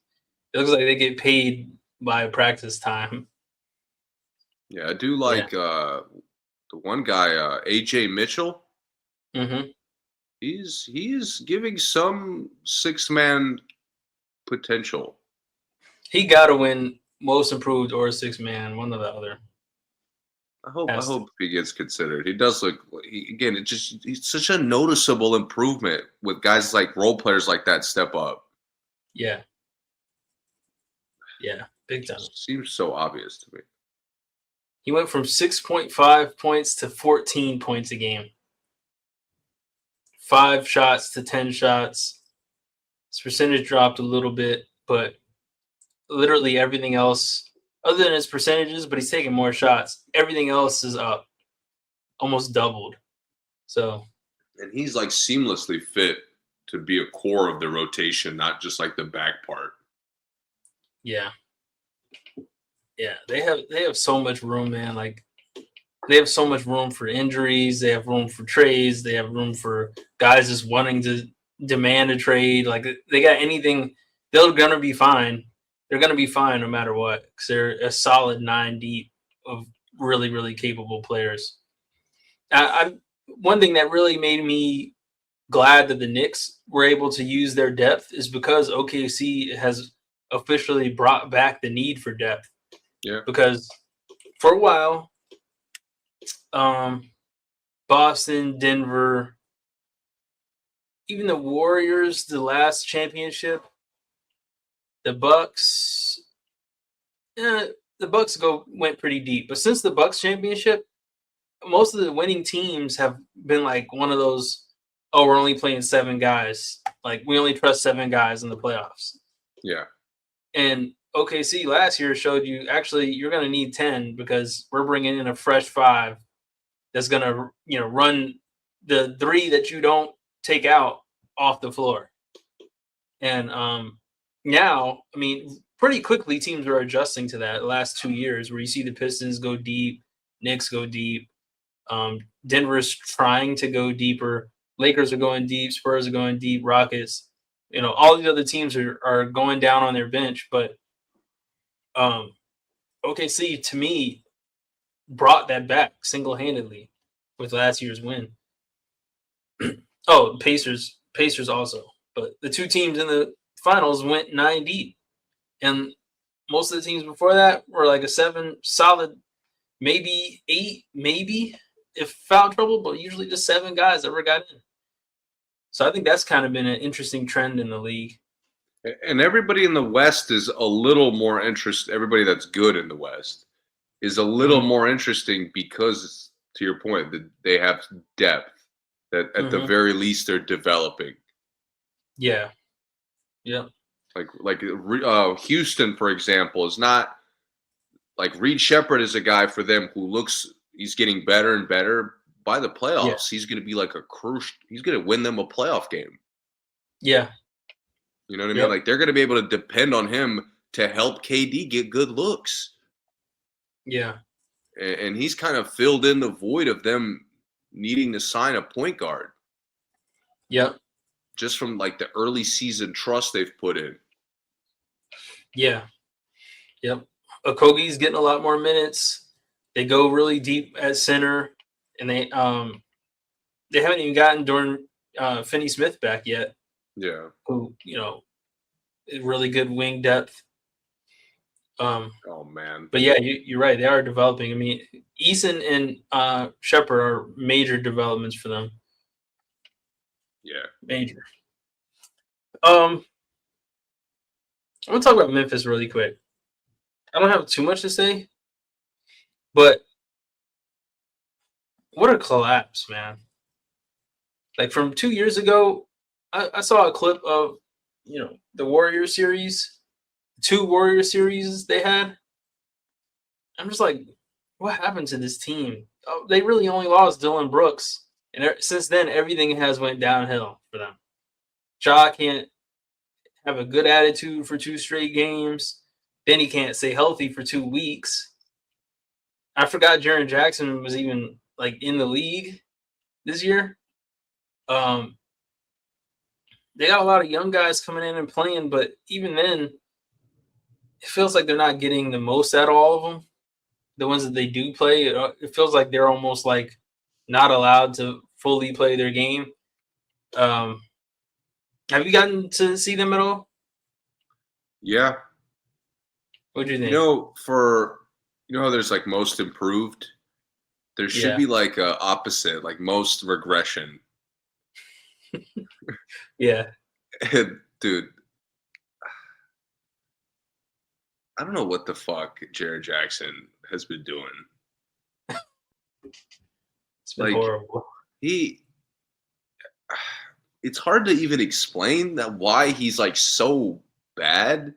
A: It looks like they get paid by practice time.
B: Yeah, I do like the one guy, AJ Mitchell.
A: Mm-hmm.
B: He's giving some 6-man potential.
A: He got to win most improved or 6-man, one or the other.
B: I hope
A: Has to.
B: he gets considered. He does look he's such a noticeable improvement with guys like role players like that step up.
A: Yeah. Yeah. Big time.
B: Seems so obvious to me.
A: He went from 6.5 points to 14 points a game. 5 shots to 10 shots. His percentage dropped a little bit, but literally everything else, other than his percentages, but he's taking more shots. Everything else is up, almost doubled. So,
B: and he's like seamlessly fit to be a core of the rotation, not just like the back part.
A: Yeah, they have so much room, man. Like they have so much room for injuries. They have room for trades. They have room for guys just wanting to demand a trade. Like they got anything, they're gonna be fine. They're gonna be fine no matter what because they're a solid 9 deep of really really capable players. One thing that really made me glad that the Knicks were able to use their depth is because OKC has officially brought back the need for depth.
B: Yeah.
A: Because for a while, Boston, Denver, even the Warriors, the last championship, the Bucks, went pretty deep. But since the Bucks championship, most of the winning teams have been like one of those, oh, we're only playing 7 guys. Like we only trust 7 guys in the playoffs.
B: Yeah.
A: And OKC last year showed you actually you're going to need 10 because we're bringing in a fresh 5 that's going to, run the 3 that you don't take out off the floor. And now, I mean, pretty quickly teams are adjusting to that the last 2 years where you see the Pistons go deep, Knicks go deep, Denver's trying to go deeper, Lakers are going deep, Spurs are going deep, Rockets, all these other teams are going down on their bench, but OKC to me brought that back single-handedly with last year's win. Oh, Pacers also, but the 2 teams in the finals went 9 deep, and most of the teams before that were like a 7 solid, maybe 8, maybe if foul trouble, but usually just 7 guys ever got in. So I think that's kind of been an interesting trend in the league.
B: And everybody in the West is a little more interested. Everybody that's good in the West is a little more interesting because, to your point, that they have depth that at the very least they're developing.
A: Yeah. Yeah.
B: Like Houston, for example, is not like Reed Shepherd is a guy for them who he's getting better and better. By the playoffs,
A: Yeah.
B: he's going to be like he's going to win them a playoff game.
A: Yeah.
B: You know what I mean? Like they're going to be able to depend on him to help KD get good looks.
A: Yeah.
B: And he's kind of filled in the void of them needing to sign a point guard.
A: Yep.
B: Just from like the early season trust they've put in.
A: Yeah. Yep. Okogie's getting a lot more minutes. They go really deep at center, and they haven't even gotten Jordan Finney-Smith back yet.
B: Yeah.
A: Who really good wing depth.
B: Oh man.
A: But yeah, you're right. They are developing. I mean, Eason and Shepherd are major developments for them.
B: Yeah.
A: Major. I'm gonna talk about Memphis really quick. I don't have too much to say, but what a collapse, man. Like from 2 years ago, I saw a clip of, the Warrior series, 2 Warrior series they had. I'm just like, what happened to this team? Oh, they really only lost Dylan Brooks. And since then, everything has went downhill for them. Ja can't have a good attitude for 2 straight games. Then he can't stay healthy for 2 weeks. I forgot Jaren Jackson was even like in the league this year. They got a lot of young guys coming in and playing, but even then, it feels like they're not getting the most out of all of them. The ones that they do play, it feels like they're almost like not allowed to fully play their game. Have you gotten to see them at all?
B: Yeah.
A: What do you think?
B: How there's like most improved? There should be like a opposite, like most regression.
A: Yeah.
B: And, dude, I don't know what the fuck Jared Jackson has been doing.
A: It's been horrible.
B: It's hard to even explain that why he's like so bad.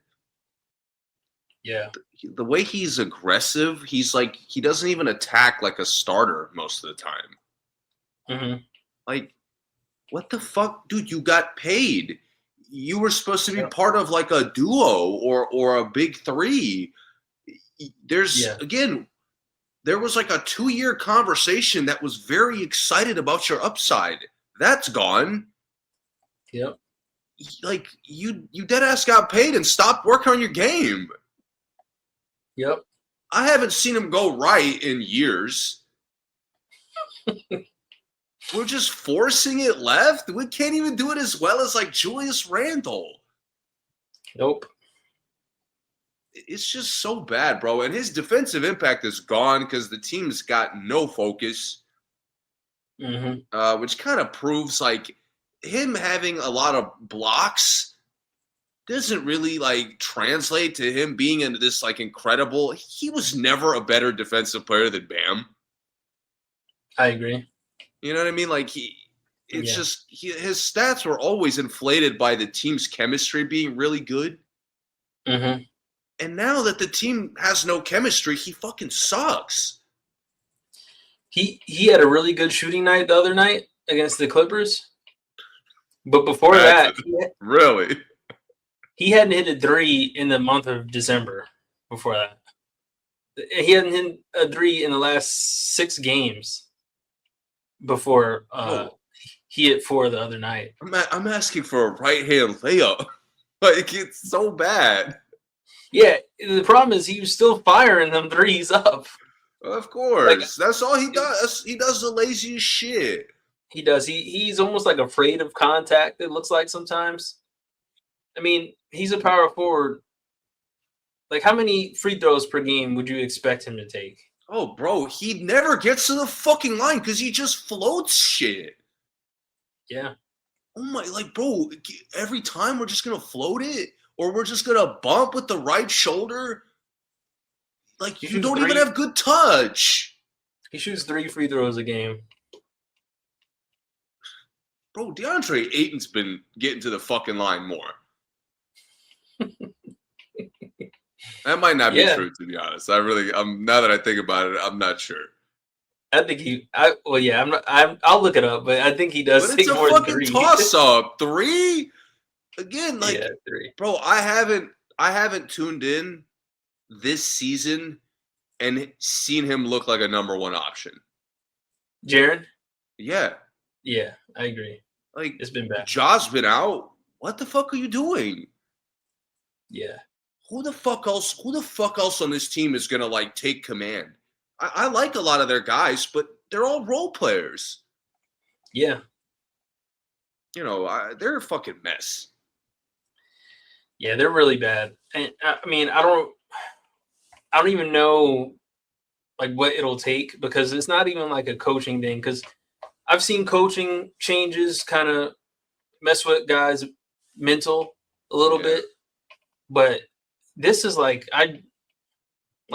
A: Yeah.
B: The way he's aggressive, he's like he doesn't even attack like a starter most of the time.
A: Mm-hmm.
B: Like, what the fuck, dude? You got paid. You were supposed to be part of like a duo or a big three. Again, there was like a 2-year conversation that was very excited about your upside. That's gone.
A: Yep.
B: Like you dead ass got paid and stopped working on your game.
A: Yep.
B: I haven't seen him go right in years. We're just forcing it left. We can't even do it as well as like Julius Randle.
A: Nope.
B: It's just so bad, bro. And his defensive impact is gone because the team's got no focus.
A: Mm-hmm.
B: Which kind of proves like him having a lot of blocks doesn't really like translate to him being into this like incredible. He was never a better defensive player than Bam.
A: I agree.
B: You know what I mean? Like his stats were always inflated by the team's chemistry being really good.
A: Mm-hmm.
B: And now that the team has no chemistry, he fucking sucks.
A: He had a really good shooting night the other night against the Clippers. But before
B: really?
A: He hadn't hit a 3 in the month of December before that. He hadn't hit a 3 in the last 6 games before he hit 4 the other night.
B: I'm asking for a right-hand layup. Like, it's so bad.
A: Yeah, the problem is he was still firing them threes up.
B: Of course. That's all he does. He does the laziest shit.
A: He does. He's almost like afraid of contact, it looks like sometimes. I mean, he's a power forward. Like, how many free throws per game would you expect him to take?
B: Oh, bro, he never gets to the fucking line because he just floats shit.
A: Yeah.
B: Oh, my, like, bro, every time we're just going to float it or we're just going to bump with the right shoulder. Like, you don't even have good touch.
A: He shoots 3 free throws a game.
B: Bro, DeAndre Ayton's been getting to the fucking line more. That might not be true, to be honest. Now that I think about it, I'm not sure.
A: I think I'll look it up, but I think he does take more than 3.
B: It's a fucking toss-up. 3? Again, like,
A: 3.
B: Bro, I haven't tuned in this season and seen him look like a number 1 option.
A: Jaren?
B: Yeah.
A: Yeah, I agree.
B: Like,
A: it's been bad.
B: Ja's been out. What the fuck are you doing?
A: Yeah.
B: Who the fuck else on this team is gonna like take command? I like a lot of their guys, but they're all role players.
A: Yeah.
B: You know, they're a fucking mess.
A: Yeah, they're really bad. And I mean, I don't even know like what it'll take because it's not even like a coaching thing. Because I've seen coaching changes kind of mess with guys' mental a little bit, but this is like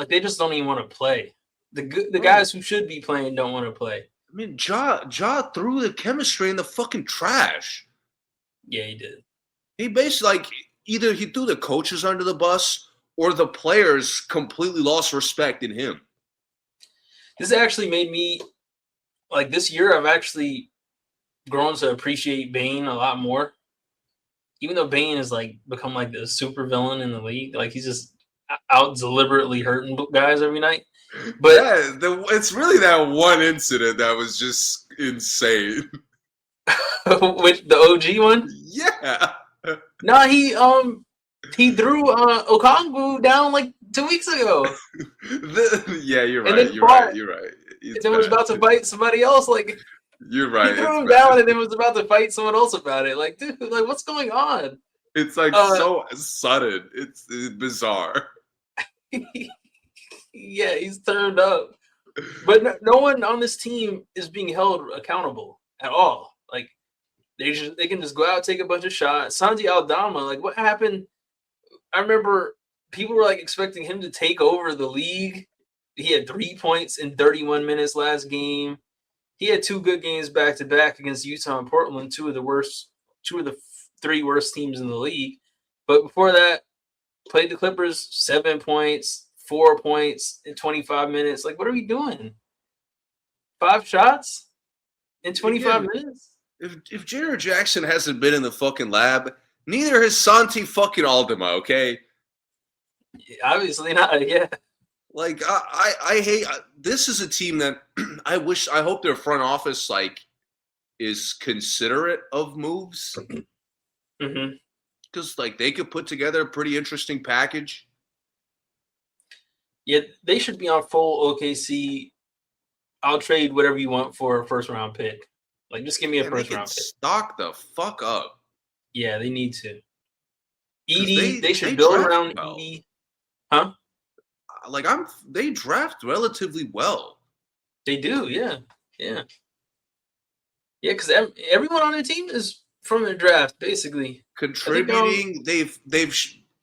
A: they just don't even want to play. The guys who should be playing don't want to play.
B: I mean, Ja threw the chemistry in the fucking trash.
A: Yeah, he did.
B: He basically like either he threw the coaches under the bus or the players completely lost respect in him.
A: This actually made me like this year. I've actually grown to appreciate Bane a lot more. Even though Bane has like become like the super villain in the league, like he's just out deliberately hurting guys every night. But
B: it's really that one incident that was just insane.
A: Which the OG one?
B: Yeah.
A: No, he threw Okongwu down like 2 weeks ago.
B: Yeah, you're right. You're right.
A: And then was about to fight somebody else. Like
B: you're right.
A: He threw him down and then was about to fight someone else about it. Like, dude, like what's going on?
B: It's like so sudden. It's bizarre.
A: Yeah, he's turned up. But no one on this team is being held accountable at all. Like they can just go out, take a bunch of shots. Santi Aldama, like what happened? I remember people were like expecting him to take over the league. He had 3 points in 31 minutes last game. He had 2 good games back to back against Utah and Portland, two of the 3 worst teams in the league. But before that, played the Clippers 7 points, 4 points in 25 minutes. Like, what are we doing? 5 shots in 25 minutes?
B: If Jared Jackson hasn't been in the fucking lab, neither has Santi fucking Aldama, okay?
A: Obviously not, yeah.
B: Like, I hate this is a team that I hope their front office, like, is considerate of moves.
A: Mm-hmm.
B: Because, like, they could put together a pretty interesting package.
A: Yeah, they should be on full OKC. I'll trade whatever you want for a first-round pick. Like, just give me a first-round pick.
B: Stock the fuck up.
A: Yeah, they need to. Edie, they should
B: they
A: build around
B: well.
A: Edie. Huh?
B: Like, they draft relatively well.
A: They do, yeah. Yeah. Yeah, because everyone on their team is from the draft, basically.
B: Contributing, they've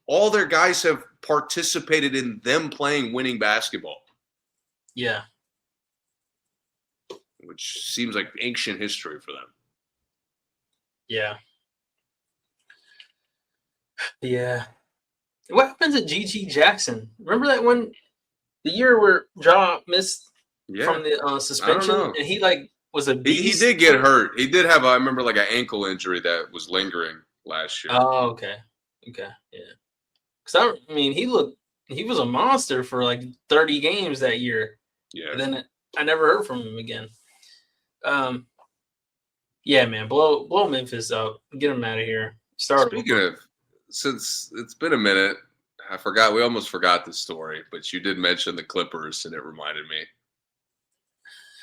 B: all their guys have participated in them playing winning basketball.
A: Yeah.
B: Which seems like ancient history for them.
A: Yeah. Yeah. What happened to G.G. Jackson? Remember that one, the year where Ja missed from the suspension, and he like was a beast?
B: He did get hurt. He did have, I remember, like an ankle injury that was lingering last year.
A: Oh, okay, yeah. Because I mean, he was a monster for like 30 games that year.
B: Yeah.
A: And then I never heard from him again. Yeah, man, blow Memphis up, get him out of here.
B: Speaking of, since it's been a minute, we almost forgot the story, but you did mention the Clippers, and it reminded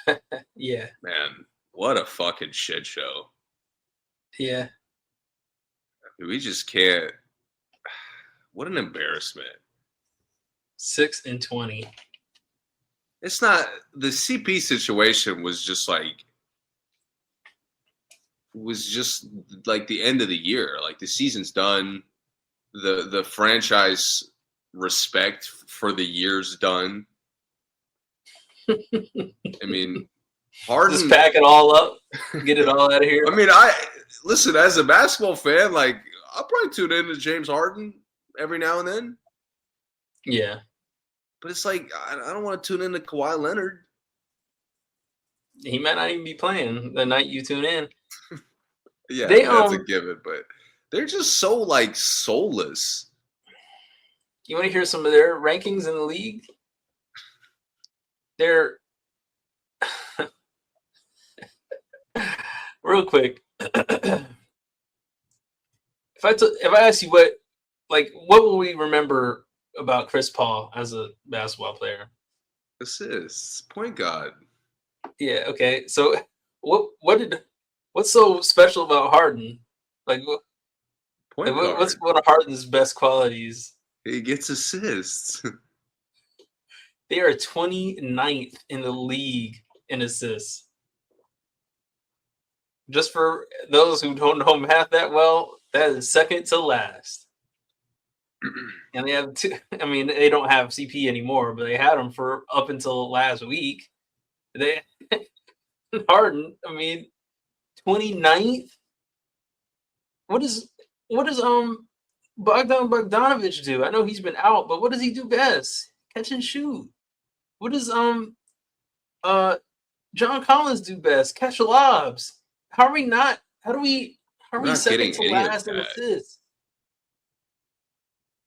B: me.
A: Yeah.
B: Man, what a fucking shit show.
A: Yeah.
B: We just can't. What an embarrassment.
A: 6-20.
B: It's not, the CP situation was just like the end of the year. Like, the season's done. The franchise respect for the year's done. I mean, Harden,
A: just pack it all up, get it all out of here.
B: I mean, listen, as a basketball fan, like, I'll probably tune in to James Harden every now and then.
A: Yeah.
B: But it's like, I don't want to tune in to Kawhi Leonard.
A: He might not even be playing the night you tune in.
B: Yeah, that's a given, but they're just so, like, soulless.
A: You want to hear some of their rankings in the league? They're real quick. If I ask you what will we remember about Chris Paul as a basketball player?
B: Assists, point guard.
A: Yeah. Okay. So what's so special about Harden? Like, what's one of Harden's best qualities?
B: He gets assists.
A: They are 29th in the league in assists. Just for those who don't know math that well, that is second to last. And they have two. I mean, they don't have CP anymore, but they had him for up until last week. They Harden. I mean, 29th. What does Bogdan Bogdanović do? I know he's been out, but what does he do best? Catch and shoot. What does John Collins do best? Catch lobs. How are we second to last in assists?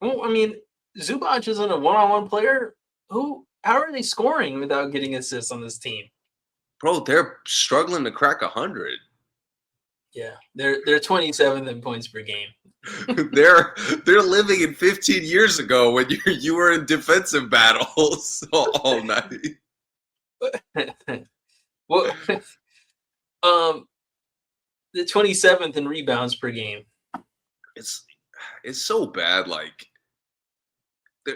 A: Well, I mean, Zubac isn't a one-on-one player. How are they scoring without getting assists on this team?
B: Bro, they're struggling to crack 100.
A: Yeah, they're 27th in points per game.
B: they're living in 15 years ago when you were in defensive battles all night.
A: Well, the 27th in rebounds per game.
B: It's so bad. Like,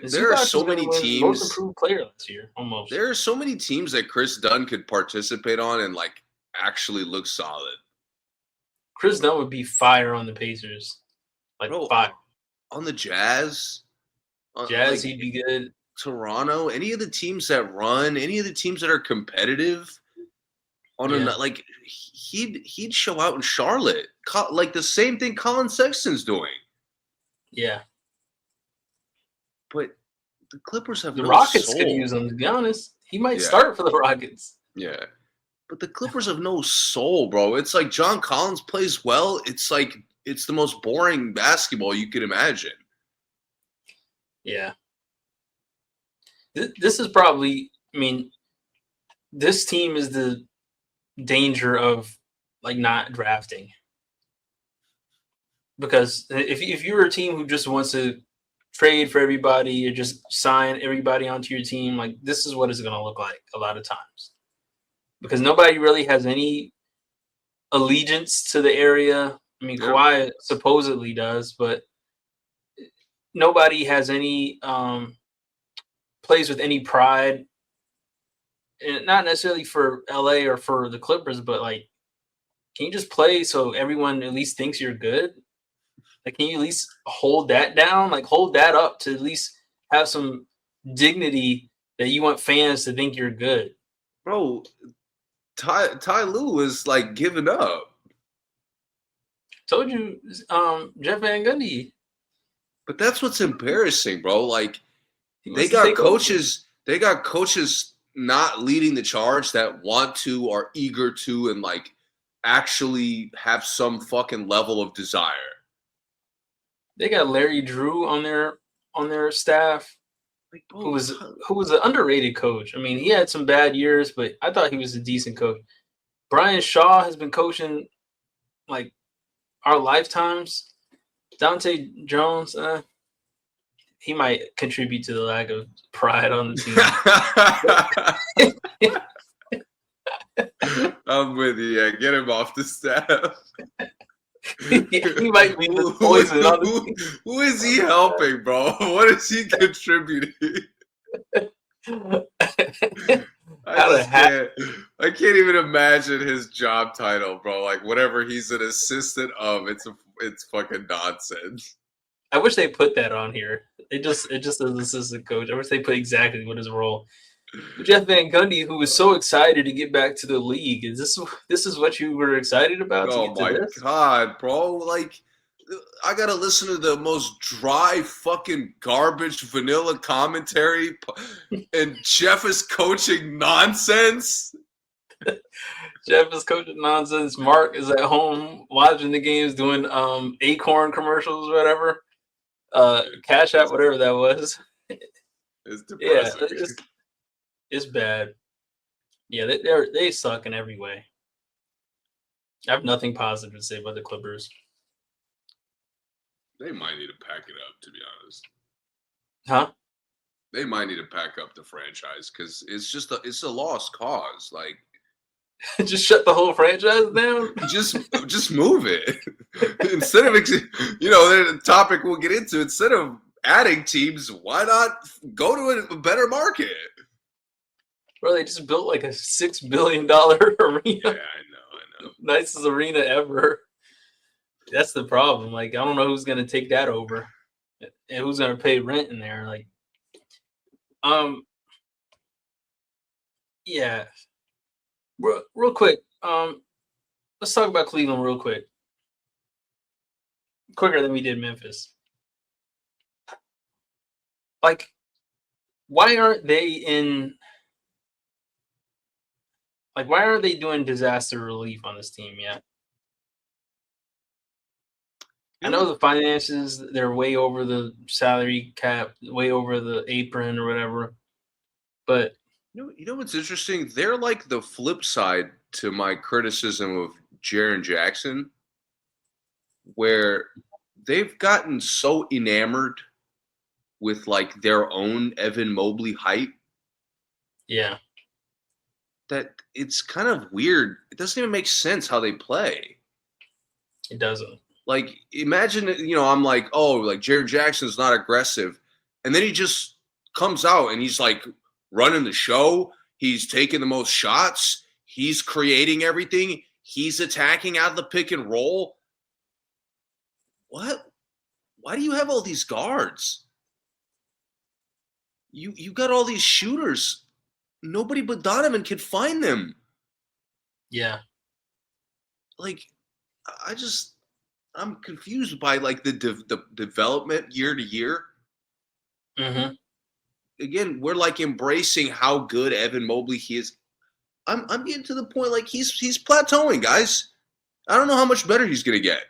B: there are so many
A: most
B: teams.
A: improved player last year, almost.
B: There are so many teams that Chris Dunn could participate on and like actually look solid.
A: Chris Dunn would be fire on the Pacers, like
B: Bro,
A: fire.
B: On the Jazz,
A: Jazz,
B: like,
A: he'd be good.
B: Toronto, any of the teams that run, any of the teams that are competitive. Like he'd show out in Charlotte, like the same thing Colin Sexton's doing.
A: Yeah,
B: but the Clippers have
A: the
B: no
A: Rockets
B: soul.
A: could use him. To be honest, he might start for the Rockets.
B: Yeah, but the Clippers have no soul, bro. It's like John Collins plays well. It's like it's the most boring basketball you could imagine.
A: Yeah, this is probably. I mean, this team is the danger of like not drafting, because if you're a team who just wants to trade for everybody or just sign everybody onto your team, like this is what it's going to look like a lot of times, because nobody really has any allegiance to the area. I mean, Kawhi supposedly does, but nobody has any plays with any pride. And not necessarily for LA or for the Clippers, but like, can you just play so everyone at least thinks you're good? Like, can you at least hold that down? Like, hold that up to at least have some dignity that you want fans to think you're good.
B: Bro, Ty Lue is like giving up.
A: Told you, Jeff Van Gundy.
B: But that's what's embarrassing, bro. Like, they got coaches. They got coaches not leading the charge that want to, are eager to, and like actually have some fucking level of desire.
A: They got Larry Drew on their staff, like, who was an underrated coach. I mean, he had some bad years, but I thought he was a decent coach. Brian Shaw has been coaching like our lifetimes. Dante Jones, he might contribute to the lack of pride on the
B: team. I'm with you. Yeah, get him off the staff.
A: He might be the poison on the team.
B: Who is he helping, bro? What is he contributing? I can't even imagine his job title, bro. Like whatever he's an assistant of, it's fucking nonsense.
A: I wish they put that on here. It just says assistant coach. I wish they put exactly what his role. But Jeff Van Gundy, who was so excited to get back to the league, is this is what you were excited about?
B: Oh my god, bro! Like, I gotta listen to the most dry, fucking garbage, vanilla commentary, and Jeff is coaching nonsense.
A: Jeff is coaching nonsense. Mark is at home watching the games, doing Acorn commercials or whatever. Cash App, whatever that was.
B: It's depressing.
A: Yeah, it's bad. Yeah, they suck in every way. I have nothing positive to say about the Clippers.
B: They might need to pack it up, to be honest.
A: Huh?
B: They might need to pack up the franchise because it's a lost cause. Like,
A: just shut the whole franchise down.
B: just move it instead of the topic we'll get into. Instead of adding teams, why not go to a better market?
A: Bro, they just built like a $6 billion arena.
B: Yeah, I know.
A: Nicest arena ever. That's the problem. Like, I don't know who's gonna take that over, and who's gonna pay rent in there. Like, yeah. Real quick. Let's talk about Cleveland real quick. Quicker than we did Memphis. Like, why aren't they in? Like, why aren't they doing disaster relief on this team yet? I know the finances, they're way over the salary cap, way over the apron or whatever. But
B: you know what's interesting? They're like the flip side to my criticism of Jaren Jackson, where they've gotten so enamored with like their own Evan Mobley hype.
A: Yeah.
B: That it's kind of weird. It doesn't even make sense how they play.
A: It doesn't.
B: Like, imagine, I'm like, oh, like Jaren Jackson's not aggressive. And then he just comes out and he's like running the show. He's taking the most shots. He's creating everything. He's attacking out of the pick and roll. What? Why do you have all these guards? You got all these shooters. Nobody but Donovan can find them.
A: Yeah.
B: Like, I'm confused by like the development year to year.
A: Mm-hmm.
B: Again, we're like embracing how good Evan Mobley he is. I'm getting to the point like he's plateauing, guys. I don't know how much better he's gonna get.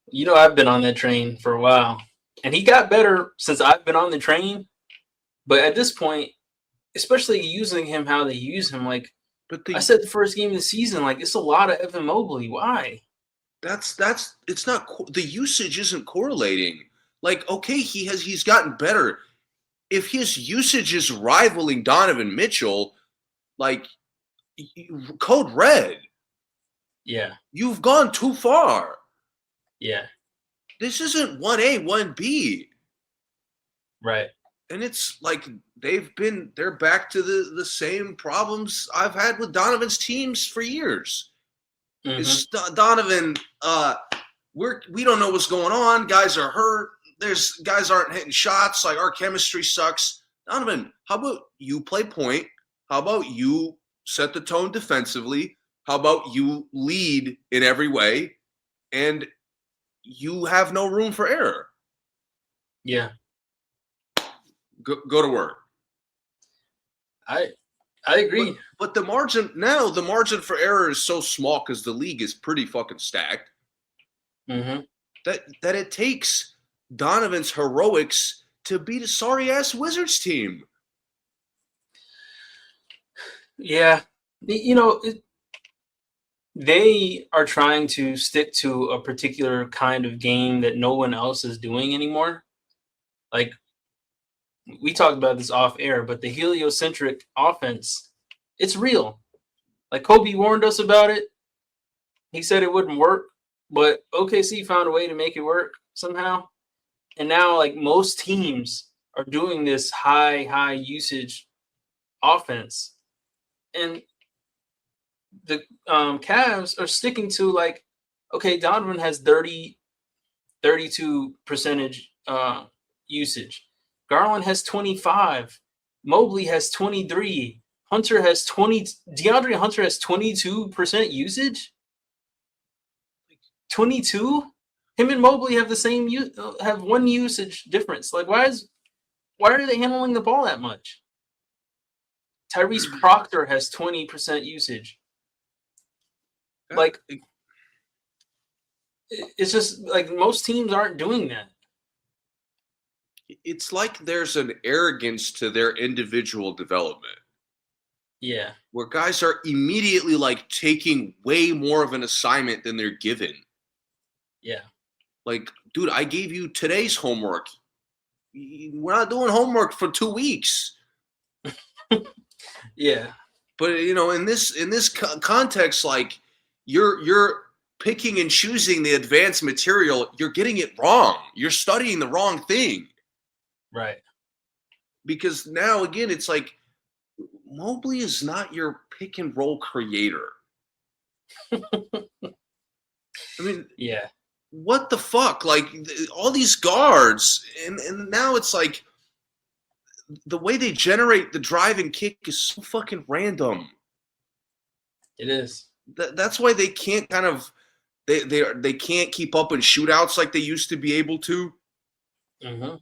A: You know, I've been on that train for a while, and he got better since I've been on the train. But at this point, especially using him how they use him, like
B: But
A: I said, the first game of the season, like it's a lot of Evan Mobley. Why?
B: that's it's not the usage isn't correlating. Like, okay, he's gotten better. If his usage is rivaling Donovan Mitchell, like code red.
A: Yeah.
B: You've gone too far.
A: Yeah.
B: This isn't 1A, 1B.
A: Right.
B: And it's like they're back to the same problems I've had with Donovan's teams for years.
A: Mm-hmm.
B: It's Donovan, we don't know what's going on. Guys are hurt. Guys aren't hitting shots. Like, our chemistry sucks. Donovan, how about you play point? How about you set the tone defensively? How about you lead in every way? And you have no room for error.
A: Yeah.
B: Go to work.
A: I agree.
B: But the margin for error is so small because the league is pretty fucking stacked.
A: Mm-hmm.
B: That it takes Donovan's heroics to beat a sorry ass Wizards team.
A: Yeah. You know, they are trying to stick to a particular kind of game that no one else is doing anymore. Like, we talked about this off air, but the heliocentric offense, it's real. Like, Kobe warned us about it. He said it wouldn't work, but OKC found a way to make it work somehow. And now, like, most teams are doing this high usage offense. And the Cavs are sticking to, like, okay, Donovan has 32 percentage usage. Garland has 25. Mobley has 23. Hunter has 20. DeAndre Hunter has 22% usage. 22. Him and Mobley have the same have one usage difference. Like, why are they handling the ball that much? Tyrese Proctor has 20% usage. Like, it's just like most teams aren't doing that.
B: It's like there's an arrogance to their individual development.
A: Yeah.
B: Where guys are immediately like taking way more of an assignment than they're given.
A: Yeah.
B: Like, dude, I gave you today's homework. We're not doing homework for 2 weeks.
A: Yeah.
B: But in this context, like you're picking and choosing the advanced material. You're getting it wrong. You're studying the wrong thing.
A: Right.
B: Because now again, it's like Mobley is not your pick and roll creator. I mean,
A: yeah.
B: What the fuck? Like all these guards, and now it's like the way they generate the drive and kick is so fucking random.
A: It is.
B: That's why they can't they can't keep up in shootouts like they used to be able to.
A: Mm-hmm.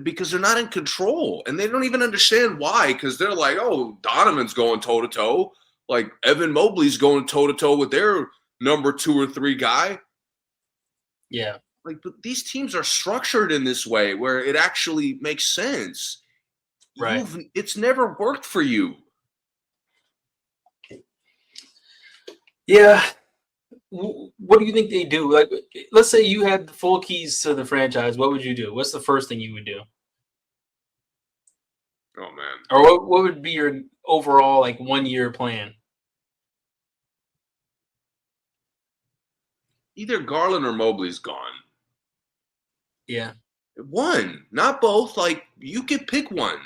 B: Because they're not in control, and they don't even understand why. Because they're like, "Oh, Donovan's going toe to toe, like Evan Mobley's going toe to toe with their number 2 or 3 guy."
A: Yeah.
B: Like, but these teams are structured in this way where it actually makes sense.
A: Right.
B: It's never worked for you.
A: Yeah. What do you think they do? Like, let's say you had the full keys to the franchise. What would you do? What's the first thing you would do?
B: Oh man.
A: Or what would be your overall like 1-year plan?
B: Either Garland or Mobley's gone.
A: Yeah.
B: One, not both. Like, you could pick one.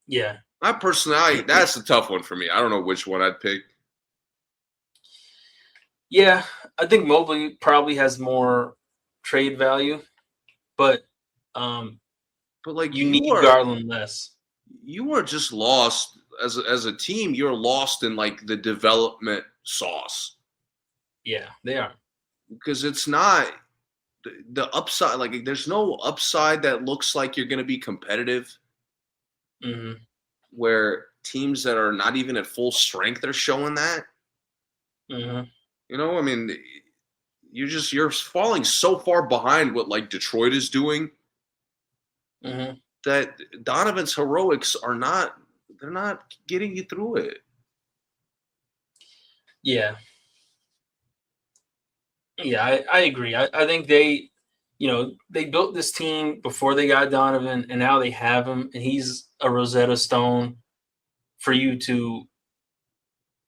A: Yeah.
B: My personality, that's a tough one for me. I don't know which one I'd pick.
A: Yeah, I think Mobley probably has more trade value, but um,
B: But like
A: you need Garland less.
B: you are just lost as a team. You're lost in like the development sauce
A: Yeah, they are.
B: because it's not the upside. Like, there's no upside that looks like you're going to be competitive.
A: Hmm.
B: Where teams that are not even at full strength are showing that.
A: Hmm.
B: I mean, you're falling so far behind what like Detroit is doing
A: Hmm.
B: that Donovan's heroics are not they're not getting you through it.
A: Yeah, yeah, I agree. I think they built this team before they got Donovan, and now they have him, and he's a Rosetta Stone for you to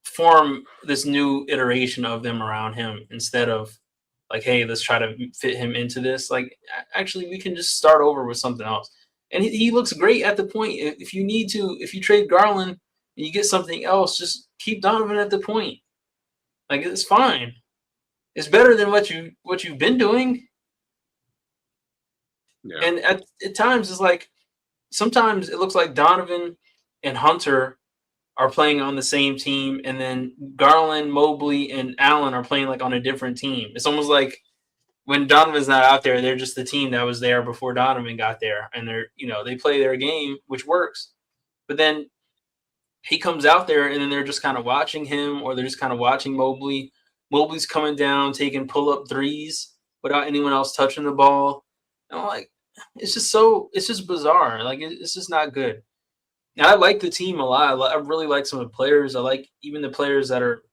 A: form this new iteration of them around him instead of like, hey, let's try to fit him into this. Like, actually, we can just start over with something else. And he looks great at the point. If you need to, if you trade Garland and you get something else, just keep Donovan at the point. Like, it's fine. It's better than what you've been doing.
B: Yeah.
A: And at times, it's like sometimes it looks like Donovan and Hunter are playing on the same team, and then Garland, Mobley, and Allen are playing like on a different team. It's almost like when Donovan's not out there, they're just the team that was there before Donovan got there, and they play their game, which works. But then he comes out there, and then they're just kind of watching him, or they're just kind of watching Mobley. Mobley's coming down, taking pull up threes without anyone else touching the ball. And I'm like, it's just bizarre. Like, it's just not good. And I like the team a lot. I really like some of the players. I like even the players that are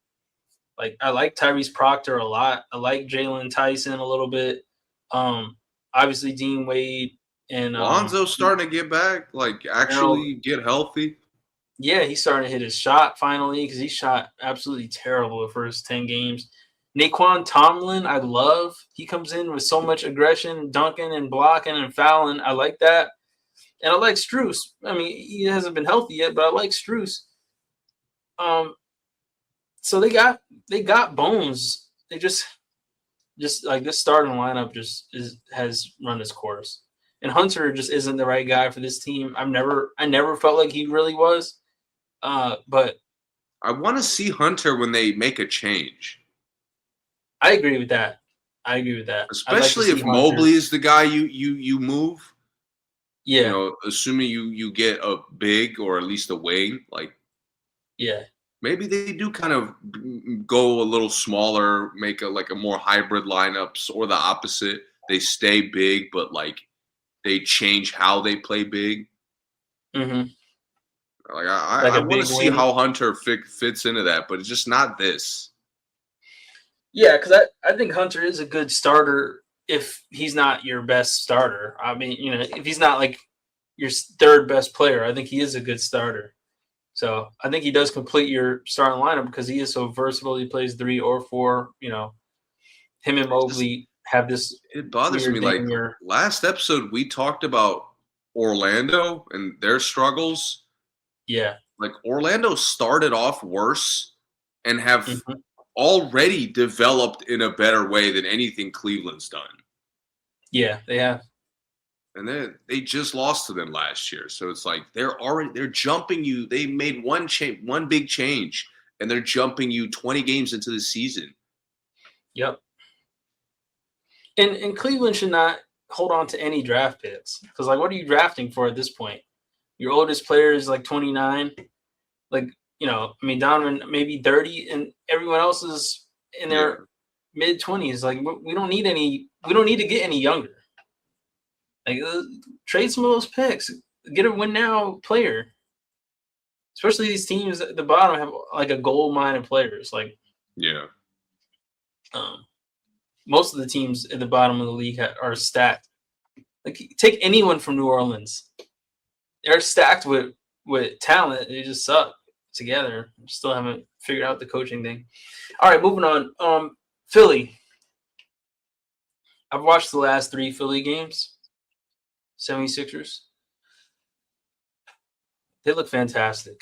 A: like, I like Tyrese Proctor a lot. I like Jalen Tyson a little bit. Um, Obviously Dean Wade and
B: Lonzo's starting to get back, like
A: Harold.
B: actually get healthy.
A: Yeah, he's starting to hit his shot finally because he shot absolutely terrible the first 10 games. Naquan Tomlin, I love. He comes in with so much aggression, dunking and blocking and fouling. I like that. And I like Struess. I mean, he hasn't been healthy yet, but I like Struess. Um, so they got bones. They just like this starting lineup has run its course. And Hunter just isn't the right guy for this team. I never felt like he really was. But
B: I want to see Hunter when they make a change,
A: I agree with that. I agree with that. I'd like to
B: especially
A: see
B: if Mobley
A: Hunter.
B: is the guy you move.
A: Yeah,
B: Assuming you get a big or at least a wing, like
A: yeah,
B: maybe they do kind of go a little smaller, make a more hybrid lineups, or the opposite. They stay big, but like they change how they play big.
A: hmm
B: Like
A: like
B: I
A: a
B: want
A: big
B: to see
A: wing.
B: how Hunter fits into that, but it's just not this.
A: Yeah, because I think Hunter is a good starter if he's not your best starter. I mean, if he's not like your third best player, I think he is a good starter. So I think he does complete your starting lineup because he is so versatile. He plays 3 or 4. Him and
B: It's just
A: Mobley have this
B: it bothers me.
A: weird
B: Like
A: thing where,
B: last episode, we talked about Orlando and their struggles.
A: yeah,
B: Like Orlando started off worse and have
A: hmm
B: already developed in a better way than anything Cleveland's done.
A: yeah, they have,
B: And then they just lost to them last year. So it's like they're jumping you. They made one big change, and they're jumping you 20 games into the season.
A: yep. And Cleveland should not hold on to any draft picks because, like, what are you drafting for at this point? Your oldest player is like 29. Like, I mean, Donovan maybe 30, and everyone else is in
B: Yeah.
A: their mid 20s. Like, we don't need any. We don't need to get any younger. Like, trade some of those picks. Get a win now player. Especially these teams at the bottom have like a gold mine of players. Like,
B: Yeah.
A: um, most of the teams at the bottom of the league are stacked. Like, take anyone from New Orleans, they're stacked with talent. They just suck together. Still haven't figured out the coaching thing. All right, moving on. Philly. I've watched the last 3 Philly games. 76ers. They look fantastic.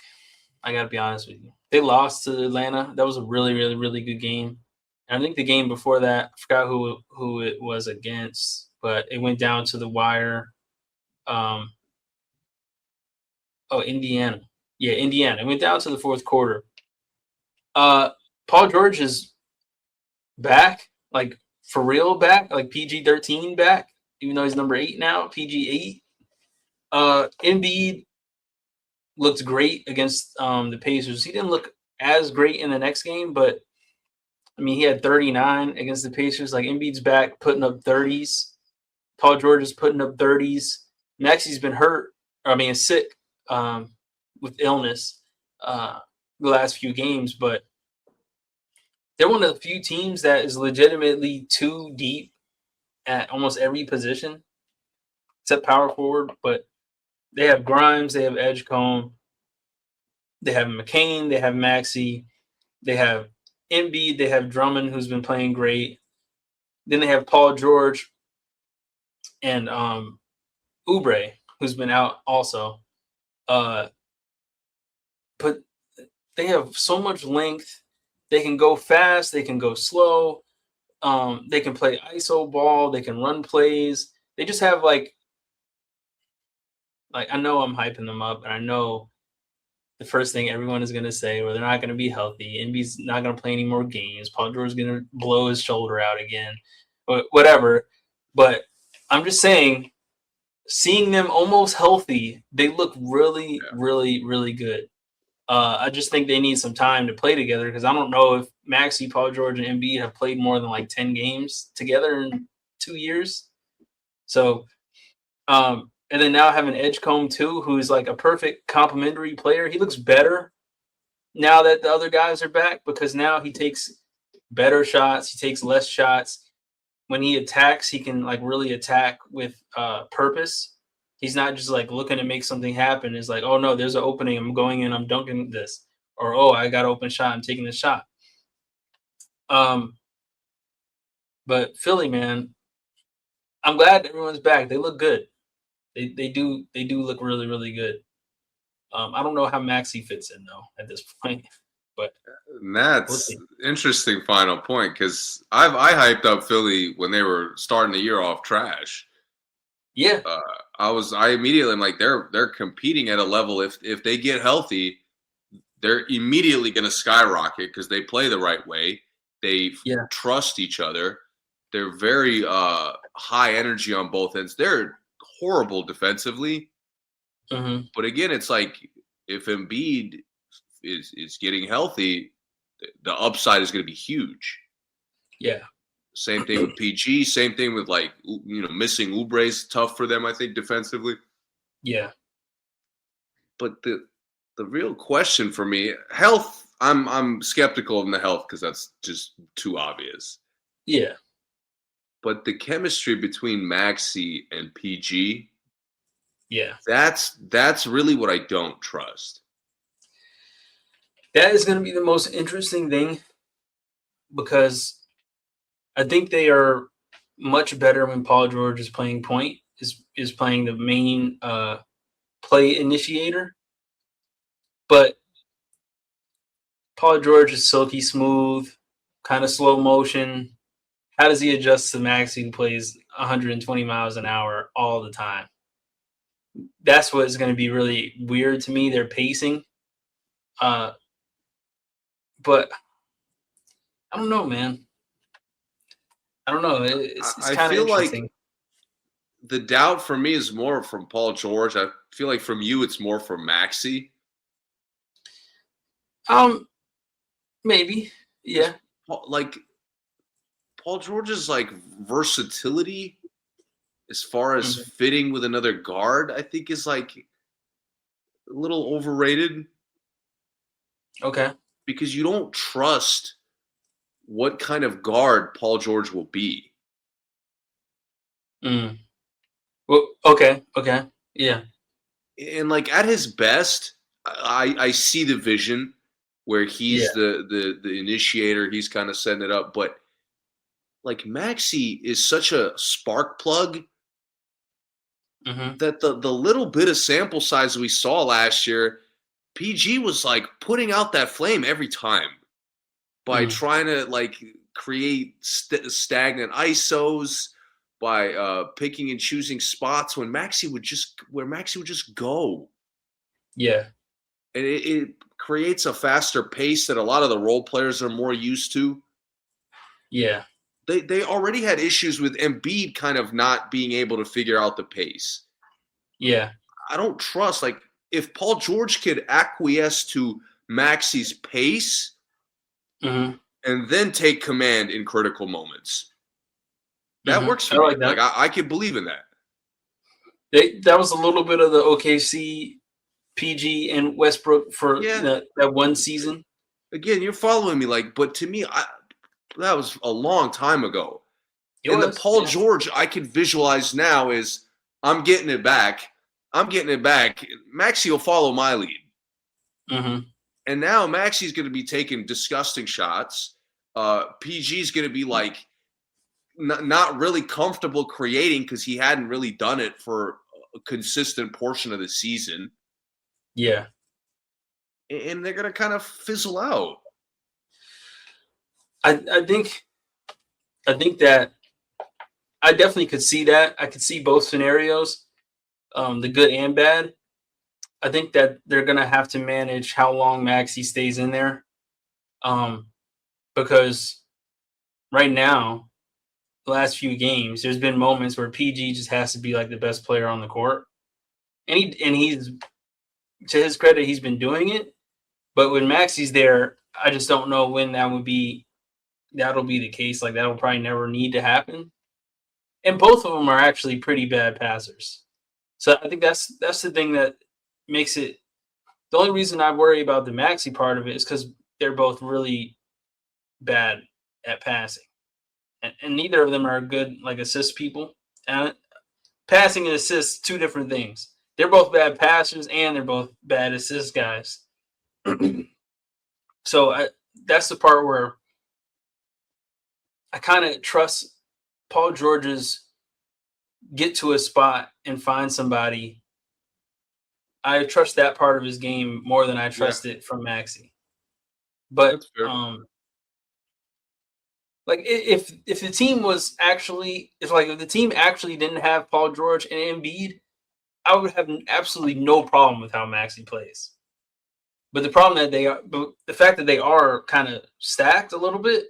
A: I got to be honest with you. They lost to Atlanta. That was a really, really, really good game. And I think the game before that, I forgot who it was against, but it went down to the wire. Um, Indiana. Yeah, Indiana. It went down to the fourth quarter. Paul George is back, like for real back, like PG-13 back, even though he's number 8 now, PG-8. Embiid looked great against the Pacers. He didn't look as great in the next game, but I mean, he had 39 against the Pacers. Like Embiid's back, putting up 30s. Paul George is putting up 30s. Maxi's been hurt. Sick with illness the last few games, but they're one of the few teams that is legitimately too deep at almost every position, except power forward. But they have Grimes, they have Edgecombe, they have McCain, they have Maxey, they have Embiid, they have Drummond, who's been playing great. Then they have Paul George and Oubre, who's been out also. But they have so much length. They can go fast. They can go slow. They can play iso ball. They can run plays. They just have like I know I'm hyping them up, and I know the first thing everyone is going to say, well, they're not going to be healthy. Embiid's not going to play any more games. Paul George is going to blow his shoulder out again, but whatever. But I'm just saying, seeing them almost healthy, they look really, really, really good. I just think they need some time to play together because I don't know if Maxey, Paul George, and Embiid have played more than like 10 games together in 2 years. So, and then now having Edgecombe too, who's like a perfect complementary player. He looks better now that the other guys are back because now he takes better shots. He takes less shots. When he attacks, he can like really attack with purpose. He's not just like looking to make something happen. It's like, oh no, there's an opening. I'm going in. I'm dunking this. Or oh, I got an open shot. I'm taking the shot. But Philly, man, I'm glad everyone's back. They look good. They do look really, really good. I don't know how Maxey fits in though at this point, but
B: that's interesting final point because I hyped up Philly when they were starting the year off trash.
A: Yeah.
B: I immediately am like they're competing at a level if they get healthy, they're immediately going to skyrocket because they play the right way. They trust each other. They're very high energy on both ends. They're horrible defensively.
A: Mm-hmm.
B: But again, it's like if Embiid is getting healthy, the upside is going to be huge.
A: Yeah.
B: Same thing with PG. Same thing with missing Oubre is tough for them. I think defensively.
A: Yeah.
B: But the real question for me, health. I'm skeptical of the health because that's just too obvious.
A: Yeah.
B: But the chemistry between Maxey and PG.
A: Yeah.
B: That's really what I don't trust.
A: That is going to be the most interesting thing because I think they are much better when Paul George is playing point, is playing the main play initiator. But Paul George is silky smooth, kind of slow motion. How does he adjust to Maxey, who plays 120 miles an hour all the time? That's what's going to be really weird to me, their pacing. But I don't know, man. I don't know. It's kind of interesting.
B: Like the doubt for me is more from Paul George. I feel like from you, it's more from Maxey.
A: Maybe, yeah.
B: Like Paul George's like versatility, as far as fitting with another guard, I think is like a little overrated.
A: Okay.
B: Because you don't trust what kind of guard Paul George will be.
A: Well, okay, yeah.
B: And like at his best, I see the vision where he's the initiator. He's kind of setting it up, but like Maxey is such a spark plug
A: Mm-hmm.
B: that the little bit of sample size we saw last year, PG was like putting out that flame every time by
A: Mm-hmm.
B: trying to like create stagnant ISOs, by picking and choosing spots when Maxi would just go,
A: Yeah.
B: and it creates a faster pace that a lot of the role players are more used to.
A: Yeah.
B: They already had issues with Embiid kind of not being able to figure out the pace.
A: Yeah.
B: I don't trust, like, if Paul George could acquiesce to Maxi's pace
A: Mm-hmm.
B: and then take command in critical moments, that
A: Mm-hmm.
B: works
A: I
B: for me.
A: like
B: Like
A: that.
B: I could believe in that.
A: That was a little bit of the OKC, PG, and Westbrook for
B: Yeah.
A: that one season.
B: Again, you're following me, like, but to me, that was a long time ago.
A: It
B: And the
A: was.
B: Paul
A: Yeah.
B: George I could visualize now is I'm getting it back. I'm getting it back. Maxi will follow my lead.
A: Mm-hmm.
B: And now Maxi's going to be taking disgusting shots. PG's going to be like not really comfortable creating because he hadn't really done it for a consistent portion of the season.
A: Yeah.
B: And they're going to kind of fizzle out.
A: I think that I definitely could see that. I could see both scenarios, the good and bad. I think that they're gonna have to manage how long Maxi stays in there, um, because right now, the last few games, there's been moments where PG just has to be like the best player on the court, and he's to his credit, he's been doing it. But when Maxi's there, I just don't know when that'll be the case. Like that'll probably never need to happen. And both of them are actually pretty bad passers. So I think that's the thing that makes it. The only reason I worry about the Maxi part of it is because they're both really bad at passing, and neither of them are good like assist people. And passing and assists, two different things. They're both bad passers and they're both bad assist guys. So that's the part where I kind of trust Paul George's get to a spot and find somebody. I trust that part of his game more than I
B: Yeah,
A: trust it from Maxi. But
B: that's fair.
A: like if the team was actually if the team actually didn't have Paul George and Embiid, I would have absolutely no problem with how Maxi plays. But the fact that they are kind of stacked a little bit,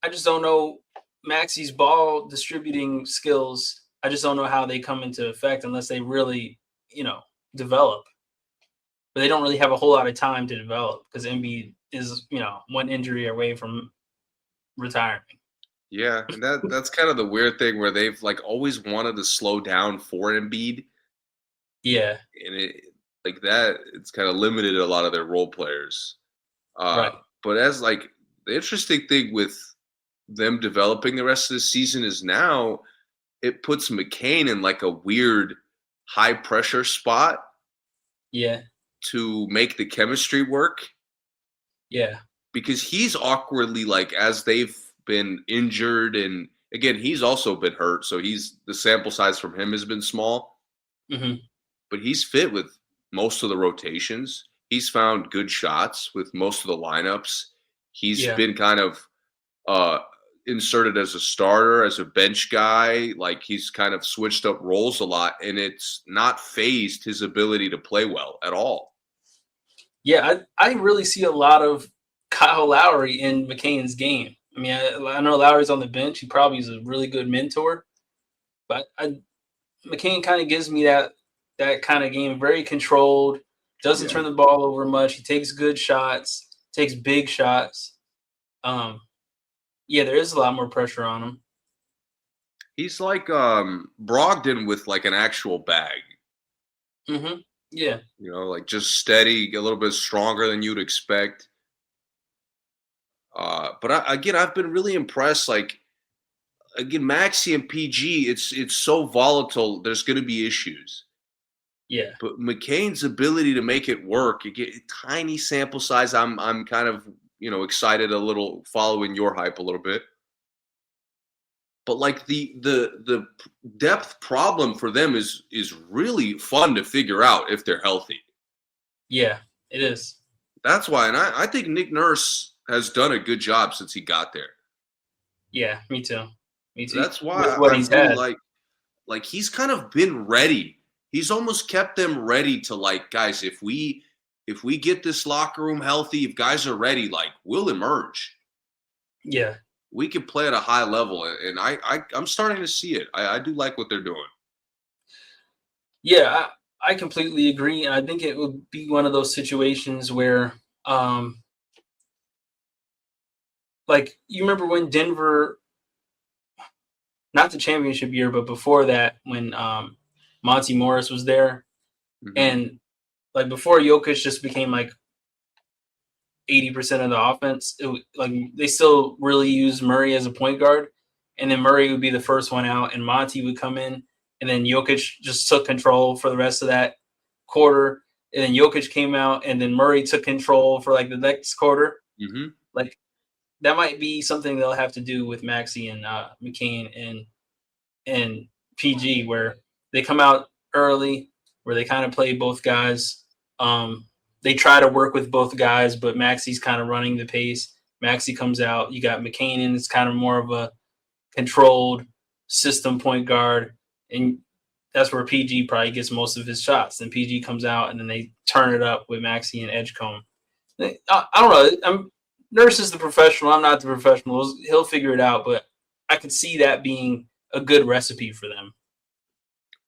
A: I just don't know Maxi's ball distributing skills. I just don't know how they come into effect unless they really, develop. But they don't really have a whole lot of time to develop because Embiid is, one injury away from retiring.
B: Yeah, and that's kind of the weird thing where they've like always wanted to slow down for Embiid,
A: Yeah,
B: and like that, it's kind of limited a lot of their role players. Uh,
A: right.
B: but as like the interesting thing with them developing the rest of the season is now it puts McCain in like a weird high pressure spot
A: Yeah,
B: to make the chemistry work
A: yeah,
B: because he's awkwardly like as they've been injured, and again he's also been hurt, so he's the sample size from him has been small,
A: hmm,
B: but he's fit with most of the rotations. He's found good shots with most of the lineups. He's
A: yeah,
B: been kind of uh, inserted as a starter, as a bench guy. Like he's kind of switched up roles a lot, and it's not phased his ability to play well at all.
A: yeah. I really see a lot of Kyle Lowry in McCain's game. I mean, I know Lowry's on the bench. He probably is a really good mentor, but McCain kind of gives me that kind of game. Very controlled. Doesn't
B: Yeah.
A: turn the ball over much. He takes good shots. Takes big shots. Um, yeah, there is a lot more pressure on him.
B: He's like Brogdon with like an actual bag.
A: Hmm. Yeah,
B: Like just steady, a little bit stronger than you'd expect. But again, I've been really impressed. Like again, Maxi and PG, it's so volatile. There's going to be issues.
A: yeah,
B: But McCain's ability to make it work, you get a tiny sample size. I'm kind of excited a little, following your hype a little bit. But like the depth problem for them is really fun to figure out if they're healthy.
A: Yeah, it is.
B: That's why, and I think Nick Nurse has done a good job since he got there.
A: Yeah, me too. Me too.
B: That's why
A: With what
B: I
A: he's
B: really
A: had.
B: like he's kind of been ready. He's almost kept them ready to like, guys, if we get this locker room healthy, if guys are ready, like we'll emerge.
A: Yeah.
B: We can play at a high level, and I'm starting to see it. I do like what they're doing.
A: Yeah, I completely agree. And I think it would be one of those situations where like you remember when Denver, not the championship year, but before that, when Monty Morris was there,
B: Mm-hmm.
A: and like before Jokic just became like 80% of the offense, like they still really used Murray as a point guard, and then Murray would be the first one out, and Monty would come in, and then Jokic just took control for the rest of that quarter, and then Jokic came out, and then Murray took control for like the next quarter.
B: Mm-hmm.
A: Like that might be something they'll have to do with Maxey and McCain and PG, where they come out early, where they kind of play both guys. They try to work with both guys, but Maxey's kind of running the pace. Maxey comes out. You got McCain, and it's kind of more of a controlled system point guard, and that's where PG probably gets most of his shots. Then PG comes out, and then they turn it up with Maxey and Edgecombe. I don't know. Nurse is the professional. I'm not the professional. He'll figure it out, but I could see that being a good recipe for them.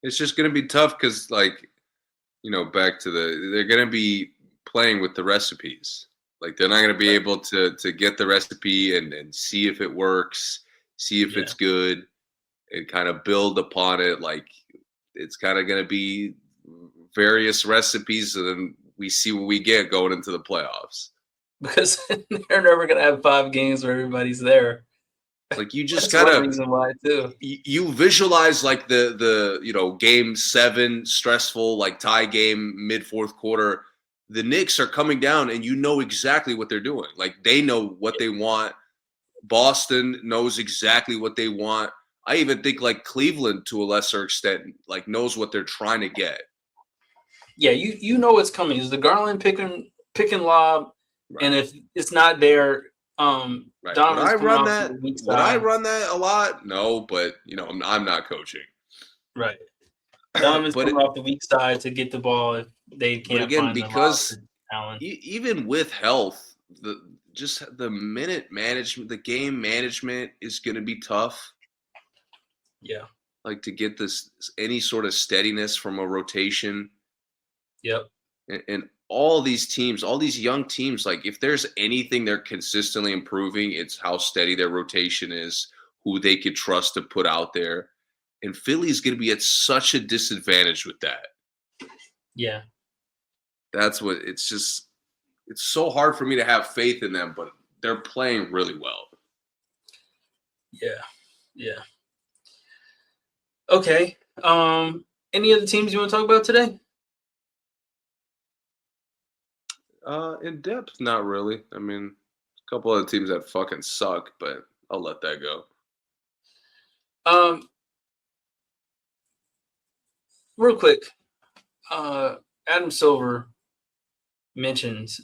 B: It's just going to be tough because, like, back to they're going to be playing with the recipes. Like, they're not going to be able to get the recipe and see if it works, see if it's good, and kind of build upon it. Like, it's kind of going to be various recipes, and then we see what we get going into the playoffs.
A: Because they're never going to have 5 games where everybody's there.
B: Like you just gotta
A: reason why too.
B: You visualize like the game 7 stressful like tie game mid fourth quarter. The Knicks are coming down and you know exactly what they're doing. Like they know what they want. Boston knows exactly what they want. I even think like Cleveland to a lesser extent like knows what they're trying to get.
A: Yeah, you know what's coming. Is the Garland pick and lob, right. And if it's not there.
B: Right. Would I run that? Would I run that a lot? No, but I'm not coaching.
A: Right. Donovan's coming off the weak side to get the ball if they can't. But again, find
B: because even with health, the minute management, the game management is going to be tough.
A: Yeah.
B: Like to get any sort of steadiness from a rotation.
A: Yep.
B: And all these teams, all these young teams, like if there's anything they're consistently improving, it's how steady their rotation is, who they could trust to put out there. And Philly's going to be at such a disadvantage with that.
A: Yeah.
B: That's what it's so hard for me to have faith in them, but they're playing really well.
A: Yeah. Yeah. Okay. Any other teams you want to talk about today?
B: In depth, not really. I mean, a couple other teams that fucking suck, but I'll let that go.
A: Real quick, Adam Silver mentions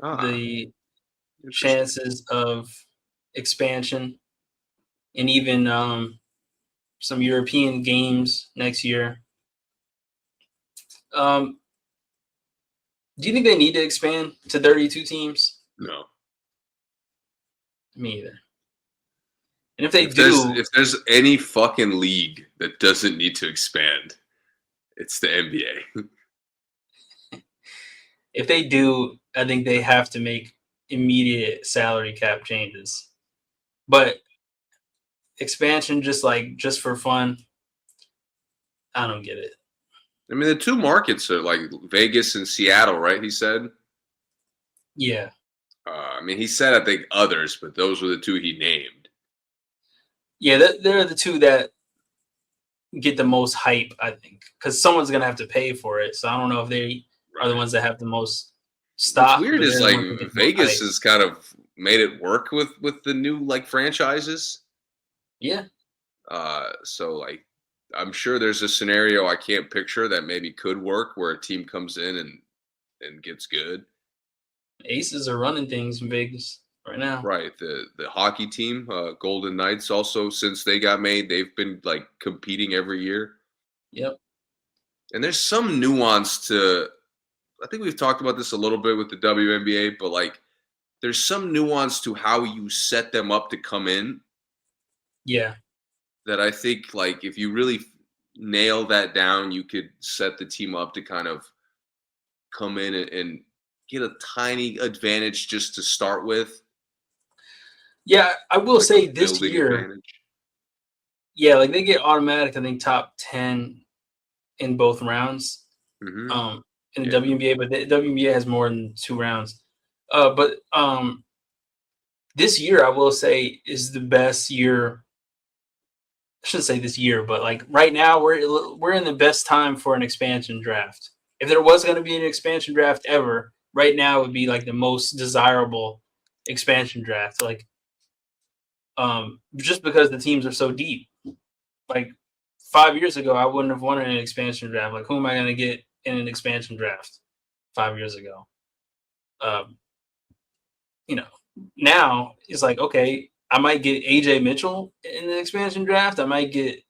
A: the chances of expansion and even some European games next year. Do you think they need to expand to 32 teams?
B: No.
A: Me either. And if
B: there's any fucking league that doesn't need to expand, it's the NBA.
A: If they do, I think they have to make immediate salary cap changes. But expansion just for fun, I don't get it.
B: I mean, the two markets are like Vegas and Seattle, right? He said.
A: Yeah.
B: I mean, he said I think others, but those were the two he named.
A: Yeah, they're the two that get the most hype, I think, because someone's gonna have to pay for it. So I don't know if they are the ones that have the most stock.
B: What's weird is like Vegas has kind of made it work with the new like franchises.
A: Yeah.
B: So like, I'm sure there's a scenario I can't picture that maybe could work where a team comes in and gets good.
A: Aces are running things in Vegas right now.
B: Right. The hockey team, Golden Knights, also since they got made, they've been like competing every year.
A: Yep.
B: And there's some nuance to. I think we've talked about this a little bit with the WNBA, but like there's some nuance to how you set them up to come in
A: Yeah.
B: that I think like if you really nail that down, you could set the team up to kind of come in and get a tiny advantage just to start with,
A: Yeah, I will
B: like
A: say
B: a
A: this
B: building
A: year,
B: advantage.
A: yeah, like they get automatic, I think, top 10 in both rounds.
B: Hmm.
A: In the
B: Yeah.
A: WNBA, but the WNBA has more than 2 rounds. But this year, I will say, is the best year. I shouldn't say this year, but like right now, we're in the best time for an expansion draft. If there was going to be an expansion draft ever, right now would be like the most desirable expansion draft. Like, just because the teams are so deep. Like 5 years ago, I wouldn't have wanted an expansion draft. Like, who am I going to get in an expansion draft 5 years ago? Um, you know, now it's like, okay, I might get AJ Mitchell in the expansion draft. I might get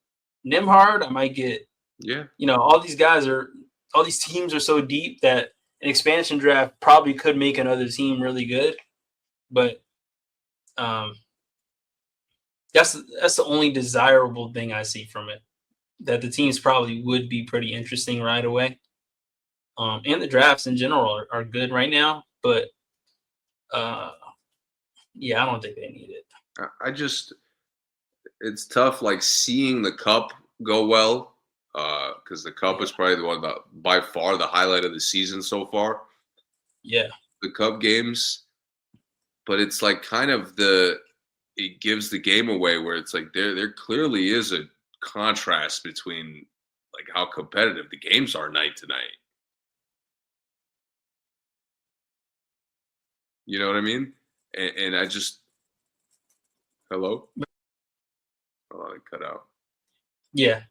A: Nimhard. I might get,
B: Yeah.
A: all these teams are so deep that an expansion draft probably could make another team really good. But um, that's the only desirable thing I see from it. That the teams probably would be pretty interesting right away. And the drafts in general are good right now, but uh, yeah, I don't think they need it.
B: I just it's tough like seeing the cup go well because the cup
A: Yeah,
B: is probably the one that by far the highlight of the season so far.
A: yeah,
B: The cup games, but it's like kind of the it gives the game away where it's like there clearly is a contrast between like how competitive the games are night to night. You know what I mean? And I just hello, oh, I cut out.
A: yeah.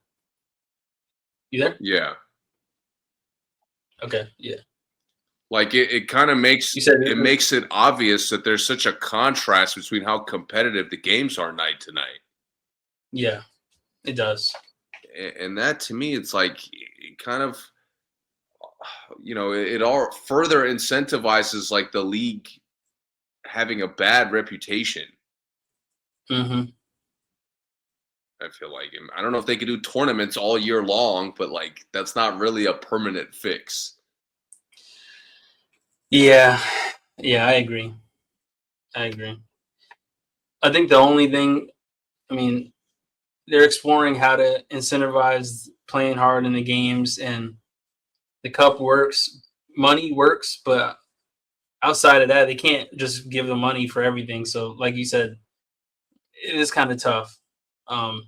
A: You there?
B: Yeah,
A: Okay, yeah.
B: like it kind of makes
A: You said
B: it makes it obvious that there's such a contrast between how competitive the games are night to night.
A: yeah, it does.
B: And that to me, it's like it kind of it all further incentivizes like the league having a bad reputation.
A: Hmm.
B: I feel like I don't know if they could do tournaments all year long, but like that's not really a permanent fix.
A: Yeah, yeah, I agree. I agree. I think the only thing, I mean, they're exploring how to incentivize playing hard in the games, and the cup works, money works, but outside of that, they can't just give the money for everything. So, like you said, it is kind of tough. Um,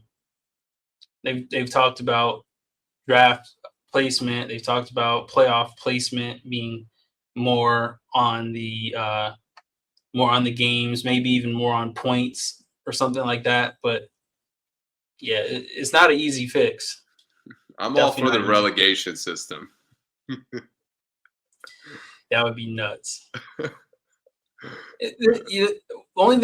A: they've talked about draft placement. They've talked about playoff placement being more on the games, maybe even more on points or something like that. But yeah, it's not an easy fix.
B: I'm all
A: Definitely
B: for
A: not
B: the
A: an easy fix.
B: relegation system.
A: That would be nuts. The only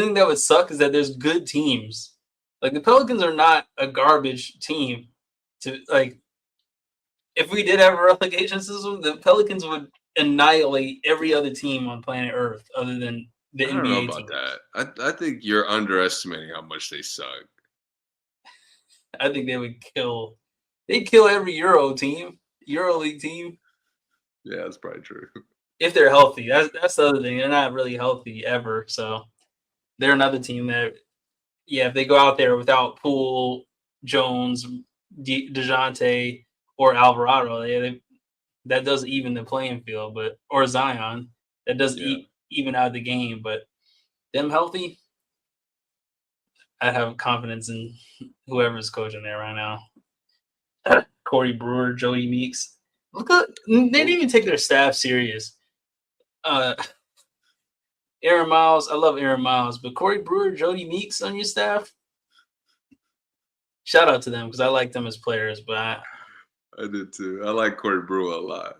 A: thing that would suck is that there's good teams. Like the Pelicans are not a garbage team. To like, if we did have a relegation system, the Pelicans would annihilate every other team on planet Earth other than the
B: I don't know
A: NBA
B: about
A: teams.
B: that. I think you're underestimating how much they suck.
A: I think they would kill. They'd kill every EuroLeague team,
B: Yeah, that's probably true.
A: if they're healthy. That's the other thing. They're not really healthy ever, so they're another team that, yeah, if they go out there without Poole, Jones, DeJounte, or Alvarado, that does even the playing field. But or Zion, that does
B: Yeah.
A: even out the game. But them healthy, I have confidence in whoever's coaching there right now. Corey Brewer, Jody Meeks. Look at they didn't even take their staff serious. Uh, Aaron Miles, I love Aaron Miles, but Corey Brewer, Jody Meeks on your staff, Shout out to them because I like them as players, but
B: I did too. I like Corey Brewer a lot.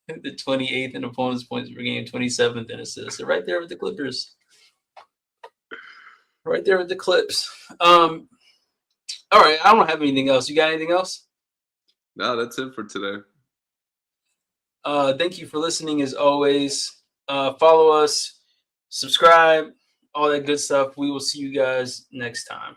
A: the 28th in opponents' points per game, 27th in assists. They're right there with the Clippers. Right there with the Clips. All right, I don't have anything else. You got anything else?
B: No, that's it for today.
A: Thank you for listening as always. Follow us, subscribe, all that good stuff. We will see you guys next time.